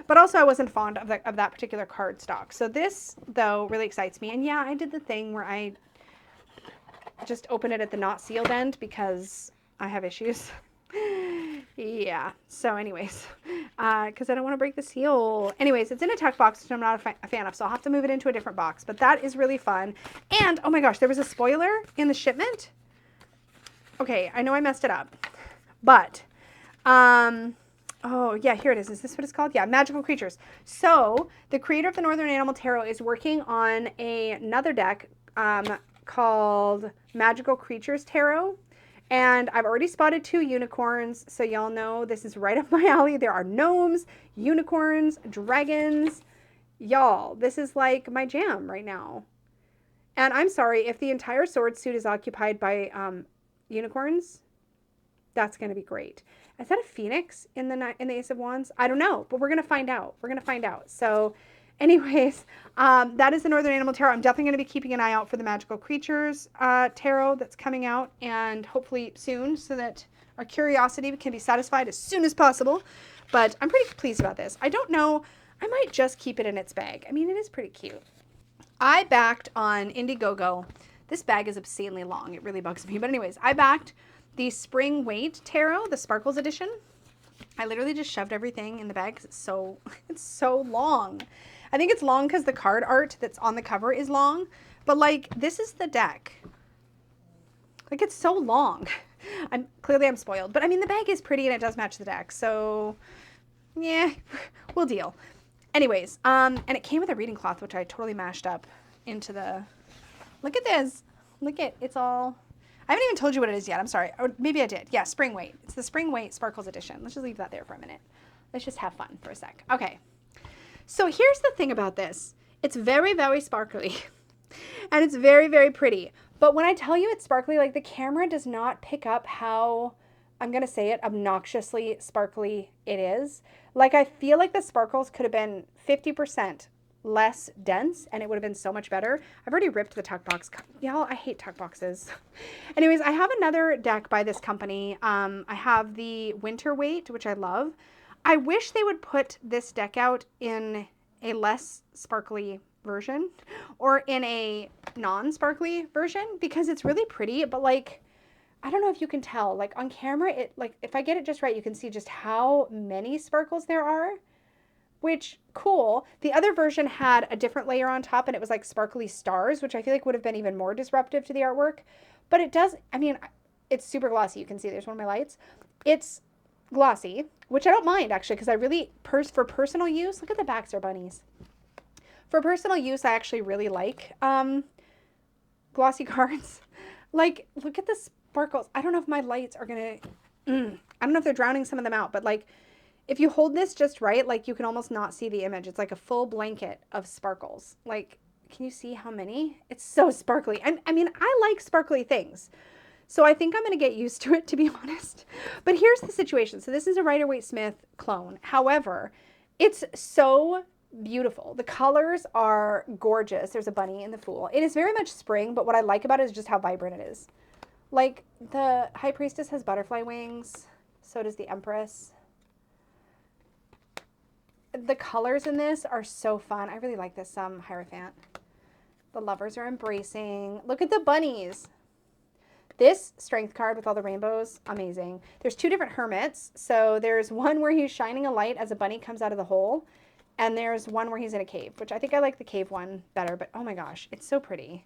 But also I wasn't fond of that particular card stock. So this, though, really excites me. And yeah, I did the thing where I just open it at the not sealed end because I have issues. Yeah. So anyways, because I don't want to break the seal. Anyways, it's in a tuck box, which I'm not a fan of, so I'll have to move it into a different box. But that is really fun. And, oh my gosh, there was a spoiler in the shipment. Okay, I know I messed it up. But, oh, yeah, here it is. Is this what it's called? Yeah, Magical Creatures. So the creator of the Northern Animal Tarot is working on another deck called Magical Creatures Tarot. And I've already spotted 2 unicorns, so y'all know this is right up my alley. There are gnomes, unicorns, dragons. Y'all, this is like my jam right now. And I'm sorry, if the entire sword suit is occupied by unicorns, that's going to be great. Is that a phoenix in the Ace of Wands? I don't know, but we're going to find out. We're going to find out. So anyways, that is the Northern Animal Tarot. I'm definitely going to be keeping an eye out for the Magical Creatures Tarot that's coming out, and hopefully soon, so that our curiosity can be satisfied as soon as possible. But I'm pretty pleased about this. I don't know. I might just keep it in its bag. I mean, it is pretty cute. I backed on Indiegogo. This bag is obscenely long. It really bugs me. But anyways, I backed the Spring Weight Tarot, the Sparkles edition. I literally just shoved everything in the bag because it's so long. I think it's long because the card art that's on the cover is long. But like, this is the deck. Like, it's so long. I'm spoiled. But I mean, the bag is pretty and it does match the deck. So yeah, we'll deal. Anyways, and it came with a reading cloth, which I totally mashed up into the, look at this. look at, it's all, I haven't even told you what it is yet. I'm sorry. Or maybe I did. Yeah, Spring Weight. It's the Spring Weight Sparkles Edition. Let's just leave that there for a minute. Let's just have fun for a sec. Okay. So here's the thing about this. It's very, very sparkly. And it's very, very pretty. But when I tell you it's sparkly, like the camera does not pick up how, I'm going to say it, obnoxiously sparkly it is. Like I feel like the sparkles could have been 50% less dense and it would have been so much better. I've already ripped the tuck box. Y'all, I hate tuck boxes. Anyways, I have another deck by this company. I have the Winter Weight, which I love. I wish they would put this deck out in a less sparkly version or in a non-sparkly version because it's really pretty, but like, I don't know if you can tell, like on camera, it like, if I get it just right, you can see just how many sparkles there are, which cool. The other version had a different layer on top and it was like sparkly stars, which I feel like would have been even more disruptive to the artwork, but it does, I mean, it's super glossy. You can see there's one of my lights. It's glossy, which I don't mind actually, because I really, for personal use, look at the backs are bunnies. For personal use, I actually really like glossy cards. Like, look at the sparkles. I don't know if my lights are going to, I don't know if they're drowning some of them out, but like, if you hold this just right, like you can almost not see the image. It's like a full blanket of sparkles. Like, can you see how many? It's so sparkly. I mean, I like sparkly things. So I think I'm going to get used to it, to be honest. But here's the situation. So this is a Rider-Waite-Smith clone. However, it's so beautiful. The colors are gorgeous. There's a bunny in the Fool. It is very much spring, but what I like about it is just how vibrant it is. Like the High Priestess has butterfly wings. So does the Empress. The colors in this are so fun. I really like this Hierophant. The lovers are embracing. Look at the bunnies. This strength card with all the rainbows, amazing. There's two different hermits. So there's one where he's shining a light as a bunny comes out of the hole. And there's one where he's in a cave, which I think I like the cave one better. But oh my gosh, it's so pretty.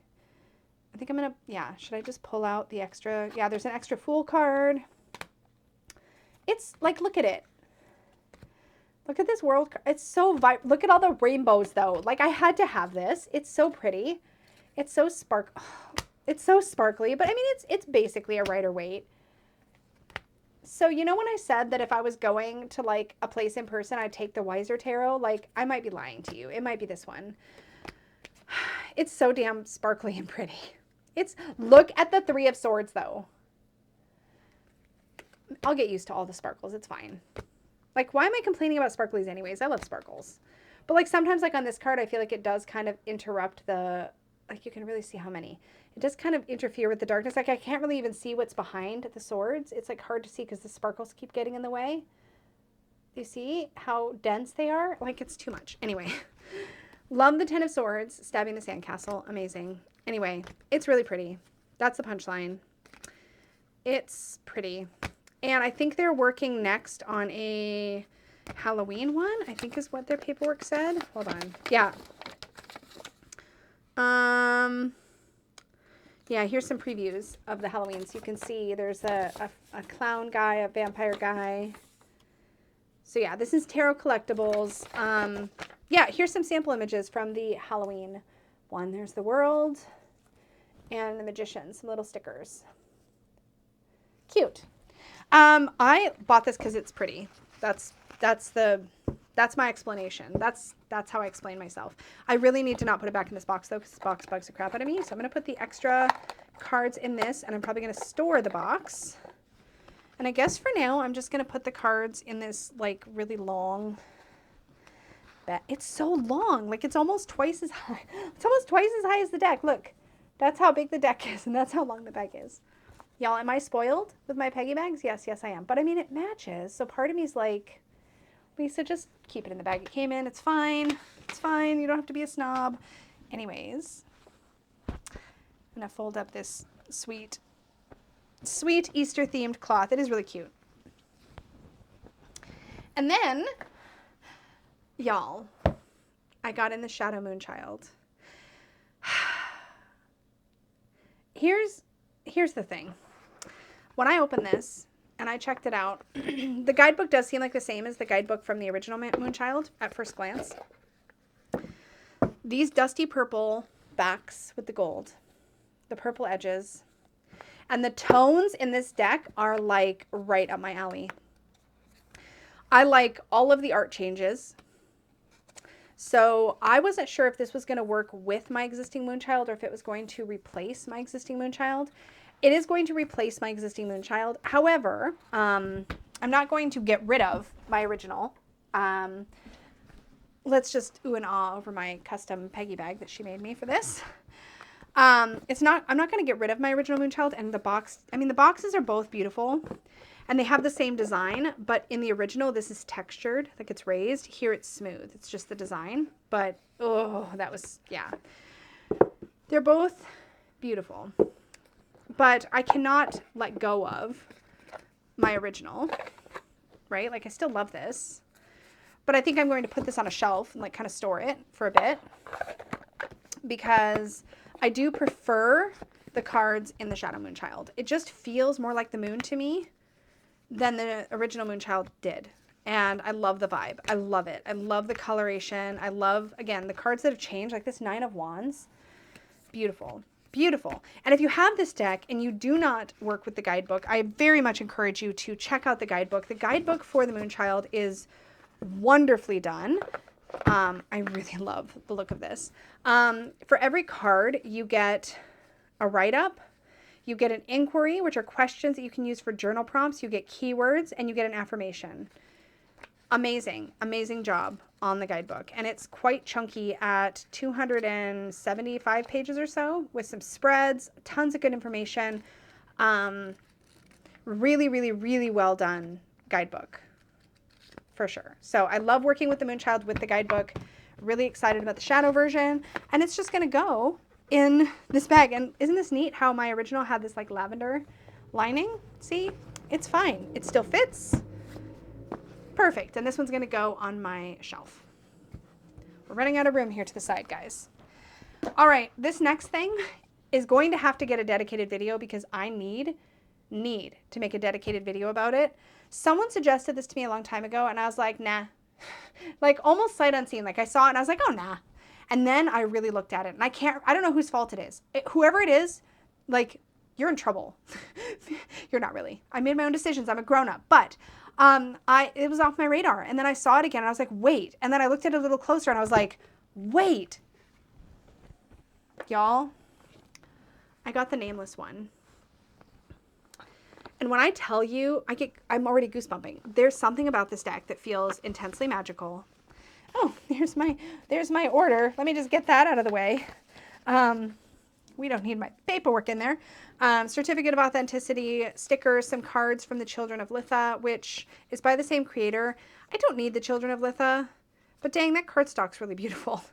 I think I'm going to, yeah, should I just pull out the extra? Yeah, there's an extra Fool card. It's like, look at it. Look at this world. It's so vibrant. Look at all the rainbows though. Like I had to have this. It's so pretty. It's so it's so sparkly, but I mean, it's basically a Rider-Waite. So, you know, when I said that if I was going to like a place in person, I'd take the Wisest Tarot, like I might be lying to you. It might be this one. It's so damn sparkly and pretty. Look at the Three of Swords though. I'll get used to all the sparkles. It's fine. Like, why am I complaining about sparklies anyways? I love sparkles. But like sometimes like on this card, I feel like it does kind of interrupt the, like you can really see how many. It does kind of interfere with the darkness. Like I can't really even see what's behind the swords. It's like hard to see because the sparkles keep getting in the way. You see how dense they are? Like it's too much. Anyway, love the Ten of Swords, stabbing the sandcastle. Amazing. Anyway, it's really pretty. That's the punchline. It's pretty. And I think they're working next on a Halloween one, I think is what their paperwork said. Hold on. Yeah. Yeah, here's some previews of the Halloween. So you can see there's a clown guy, a vampire guy. So yeah, this is Tarot Collectibles. Yeah, here's some sample images from the Halloween one. There's the world and the magician, some little stickers. Cute. I bought this because it's pretty. That's my explanation. That's how I explain myself. I really need to not put it back in this box though, because this box bugs the crap out of me. So I'm going to put the extra cards in this, and I'm probably going to store the box. And I guess for now, I'm just going to put the cards in this like really long bag. It's so long. Like it's almost twice as high. It's almost twice as high as the deck. Look, that's how big the deck is, and that's how long the bag is. Y'all, am I spoiled with my Peggy bags? Yes, I am. But I mean, it matches. So part of me is like, Lisa, just keep it in the bag it came in. It's fine. It's fine. You don't have to be a snob. Anyways, I'm going to fold up this sweet Easter themed cloth. It is really cute. And then, y'all, I got in the Shadow Moonchild. Here's the thing. When I opened this and I checked it out, the guidebook does seem like the same as the guidebook from the original Moonchild at first glance. These dusty purple backs with the gold, the purple edges. And the tones in this deck are like right up my alley. I like all of the art changes. So I wasn't sure if this was going to work with my existing Moonchild or if it was going to replace my existing Moonchild. It is going to replace my existing Moonchild. However, I'm not going to get rid of my original. Let's just ooh and ah over my custom Peggy bag that she made me for this. I'm not going to get rid of my original Moonchild, and the box, I mean, the boxes are both beautiful and they have the same design, but in the original, this is textured, like it's raised. Here it's smooth. It's just the design, but oh, that was, yeah. They're both beautiful, but I cannot let go of my original, right? Like I still love this, but I think I'm going to put this on a shelf and like kind of store it for a bit because I do prefer the cards in the Shadow Moonchild. It just feels more like the moon to me than the original Moonchild did. And I love the vibe. I love it. I love the coloration. I love, again, the cards that have changed, like this Nine of Wands. Beautiful. Beautiful. And if you have this deck and you do not work with the guidebook, I very much encourage you to check out the guidebook. The guidebook for the Moonchild is wonderfully done. I really love the look of this. For every card, you get a write-up. You get an inquiry, which are questions that you can use for journal prompts. You get keywords, and you get an affirmation. Amazing, amazing job on the guidebook. And it's quite chunky at 275 pages or so with some spreads, tons of good information. Really, really, really well done guidebook for sure. So I love working with the Moonchild with the guidebook. Really excited about the Shadow version. And it's just going to go in this bag. And isn't this neat how my original had this like lavender lining? See, it's fine. It still fits. Perfect. And this one's going to go on my shelf. We're running out of room here to the side, guys. All right. This next thing is going to have to get a dedicated video because I need to make a dedicated video about it. Someone suggested this to me a long time ago and I was like, nah, like almost sight unseen. Like I saw it and I was like, oh, nah. And then I really looked at it and I don't know whose fault it is. Whoever it is, like, you're in trouble. You're not really. I made my own decisions. I'm a grown up, but it was off my radar. And then I saw it again and I was like, wait. And then I looked at it a little closer and I was like, wait, y'all, I got the nameless one. And when I tell you, I'm already goosebumping. There's something about this deck that feels intensely magical. Oh, there's my order. Let me just get that out of the way. We don't need my paperwork in there. Certificate of authenticity, stickers, some cards from the Children of Litha, which is by the same creator. I don't need the Children of Litha, but dang, that cardstock's really beautiful.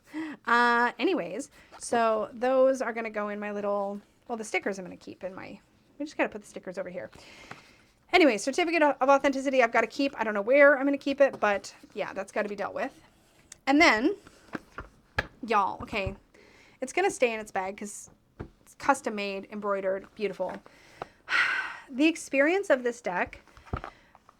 Anyways, so those are going to go in my little, well, the stickers I'm going to keep in my, we just got to put the stickers over here. Anyway, certificate of authenticity I've got to keep. I don't know where I'm going to keep it, but yeah, that's got to be dealt with. And then, y'all, okay, it's going to stay in its bag because it's custom made, embroidered, beautiful. The experience of this deck,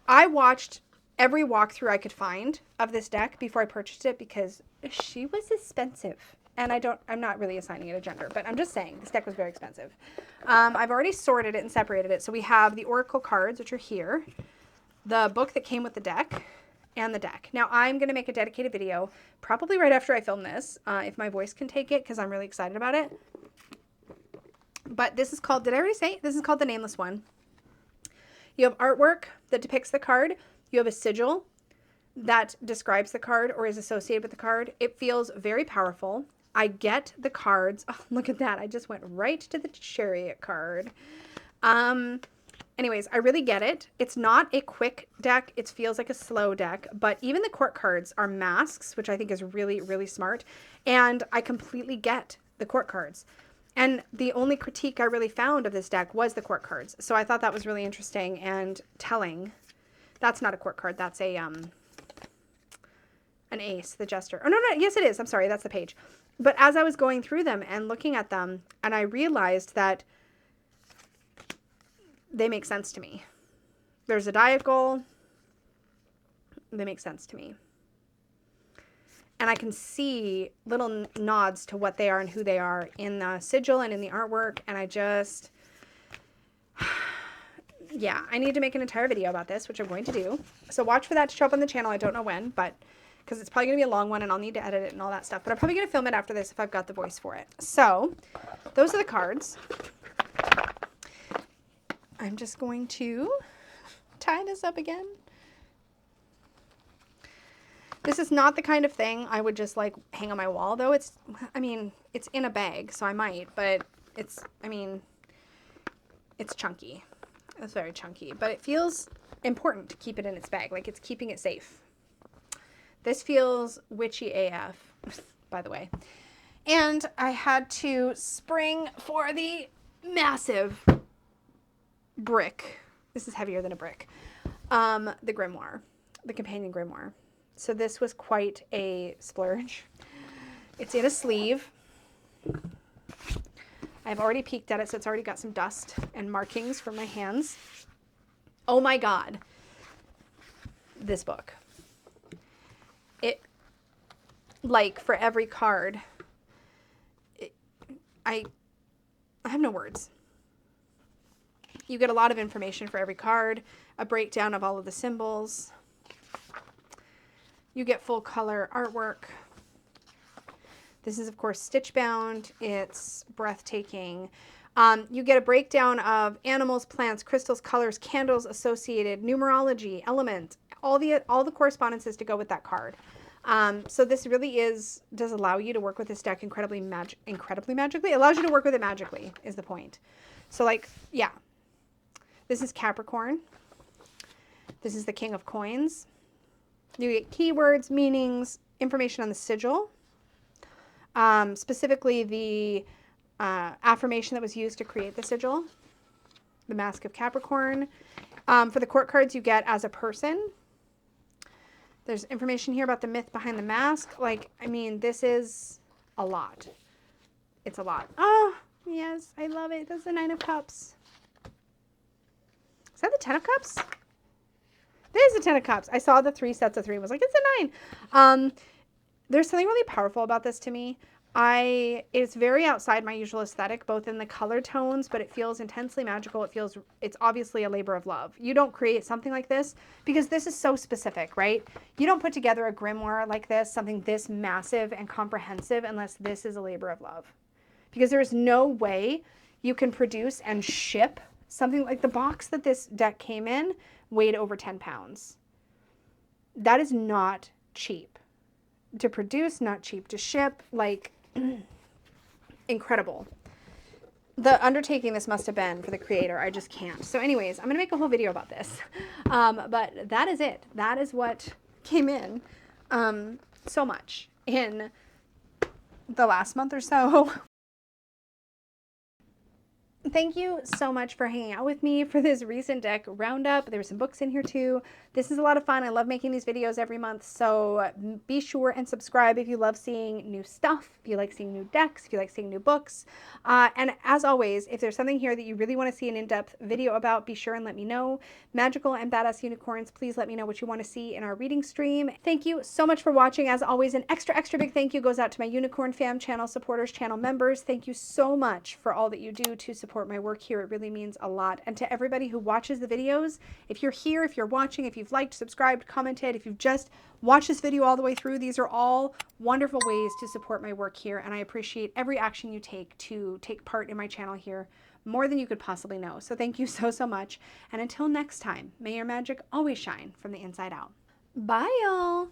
I watched every walkthrough I could find of this deck before I purchased it because she was expensive. And I'm not really assigning it a gender, but I'm just saying this deck was very expensive. I've already sorted it and separated it. So we have the Oracle cards, which are here, the book that came with the deck, and the deck. Now I'm going to make a dedicated video probably right after I film this, if my voice can take it, because I'm really excited about it. But this is called, did I already say? This is called the Nameless one. You have artwork that depicts the card. You have a sigil that describes the card or is associated with the card. It feels very powerful. I get the cards. Oh, look at that. I just went right to the Chariot card. Anyways, I really get it. It's not a quick deck. It feels like a slow deck, but even the court cards are masks, which I think is really, really smart. And I completely get the court cards. And the only critique I really found of this deck was the court cards. So I thought that was really interesting and telling. That's not a court card. That's a, an ace, the jester. Oh, no, yes, it is. I'm sorry. That's the page. But as I was going through them and looking at them, and I realized that they make sense to me. There's a diagonal. They make sense to me. And I can see little nods to what they are and who they are in the sigil and in the artwork. And I just, yeah, I need to make an entire video about this, which I'm going to do. So watch for that to show up on the channel. I don't know when, but because it's probably going to be a long one and I'll need to edit it and all that stuff. But I'm probably going to film it after this if I've got the voice for it. So those are the cards. I'm just going to tie this up again. This is not the kind of thing I would just like hang on my wall, though. It's, I mean, it's in a bag, so I might, but it's, I mean, it's chunky. It's very chunky, but it feels important to keep it in its bag. Like it's keeping it safe. This feels witchy AF, by the way. And I had to spring for the massive brick. This is heavier than a brick. The Grimoire, the companion Grimoire. So this was quite a splurge. It's in a sleeve. I've already peeked at it, so it's already got some dust and markings from my hands. Oh my God. This book. It, like for every card, I have no words. You get a lot of information for every card, a breakdown of all of the symbols. You get full color artwork. This is, of course, stitch bound. It's breathtaking. You get a breakdown of animals, plants, crystals, colors, candles, associated, numerology, element, all the correspondences to go with that card. So this really does allow you to work with this deck incredibly magically. It allows you to work with it magically is the point. So like, yeah, this is Capricorn. This is the King of Coins. You get keywords, meanings, information on the sigil, specifically the affirmation that was used to create the sigil, the Mask of Capricorn. For the court cards, you get as a person. There's information here about the myth behind the mask. Like, I mean, this is a lot. It's a lot. Oh, yes, I love it. That's the Nine of Cups. Is that the Ten of Cups? There's the Ten of Cups. I saw the 3 sets of 3 and was like, it's a 9. There's something really powerful about this to me. It's very outside my usual aesthetic, both in the color tones, but it feels intensely magical. It's obviously a labor of love. You don't create something like this because this is so specific, right? You don't put together a grimoire like this, something this massive and comprehensive, unless this is a labor of love. Because there is no way you can produce and ship something like the box that this deck came in weighed over 10 pounds. That is not cheap to produce, not cheap to ship, like incredible. The undertaking this must have been for the creator, I just can't. So anyways, I'm going to make a whole video about this. But that is it. That is what came in so much in the last month or so. Thank you so much for hanging out with me for this recent deck roundup. There were some books in here too. This is a lot of fun. I love making these videos every month. So be sure and subscribe if you love seeing new stuff, if you like seeing new decks, if you like seeing new books. And as always, if there's something here that you really want to see an in-depth video about, be sure and let me know. Magical and Badass Unicorns, please let me know what you want to see in our reading stream. Thank you so much for watching. As always, an extra big thank you goes out to my Unicorn Fam channel supporters, channel members. Thank you so much for all that you do to support my work here. It really means a lot. And to everybody who watches the videos, if you're here, if you're watching, if you've liked, subscribed, commented, if you've just watched this video all the way through, these are all wonderful ways to support my work here. And I appreciate every action you take to take part in my channel here more than you could possibly know. So thank you so much. And until next time, may your magic always shine from the inside out. Bye, y'all.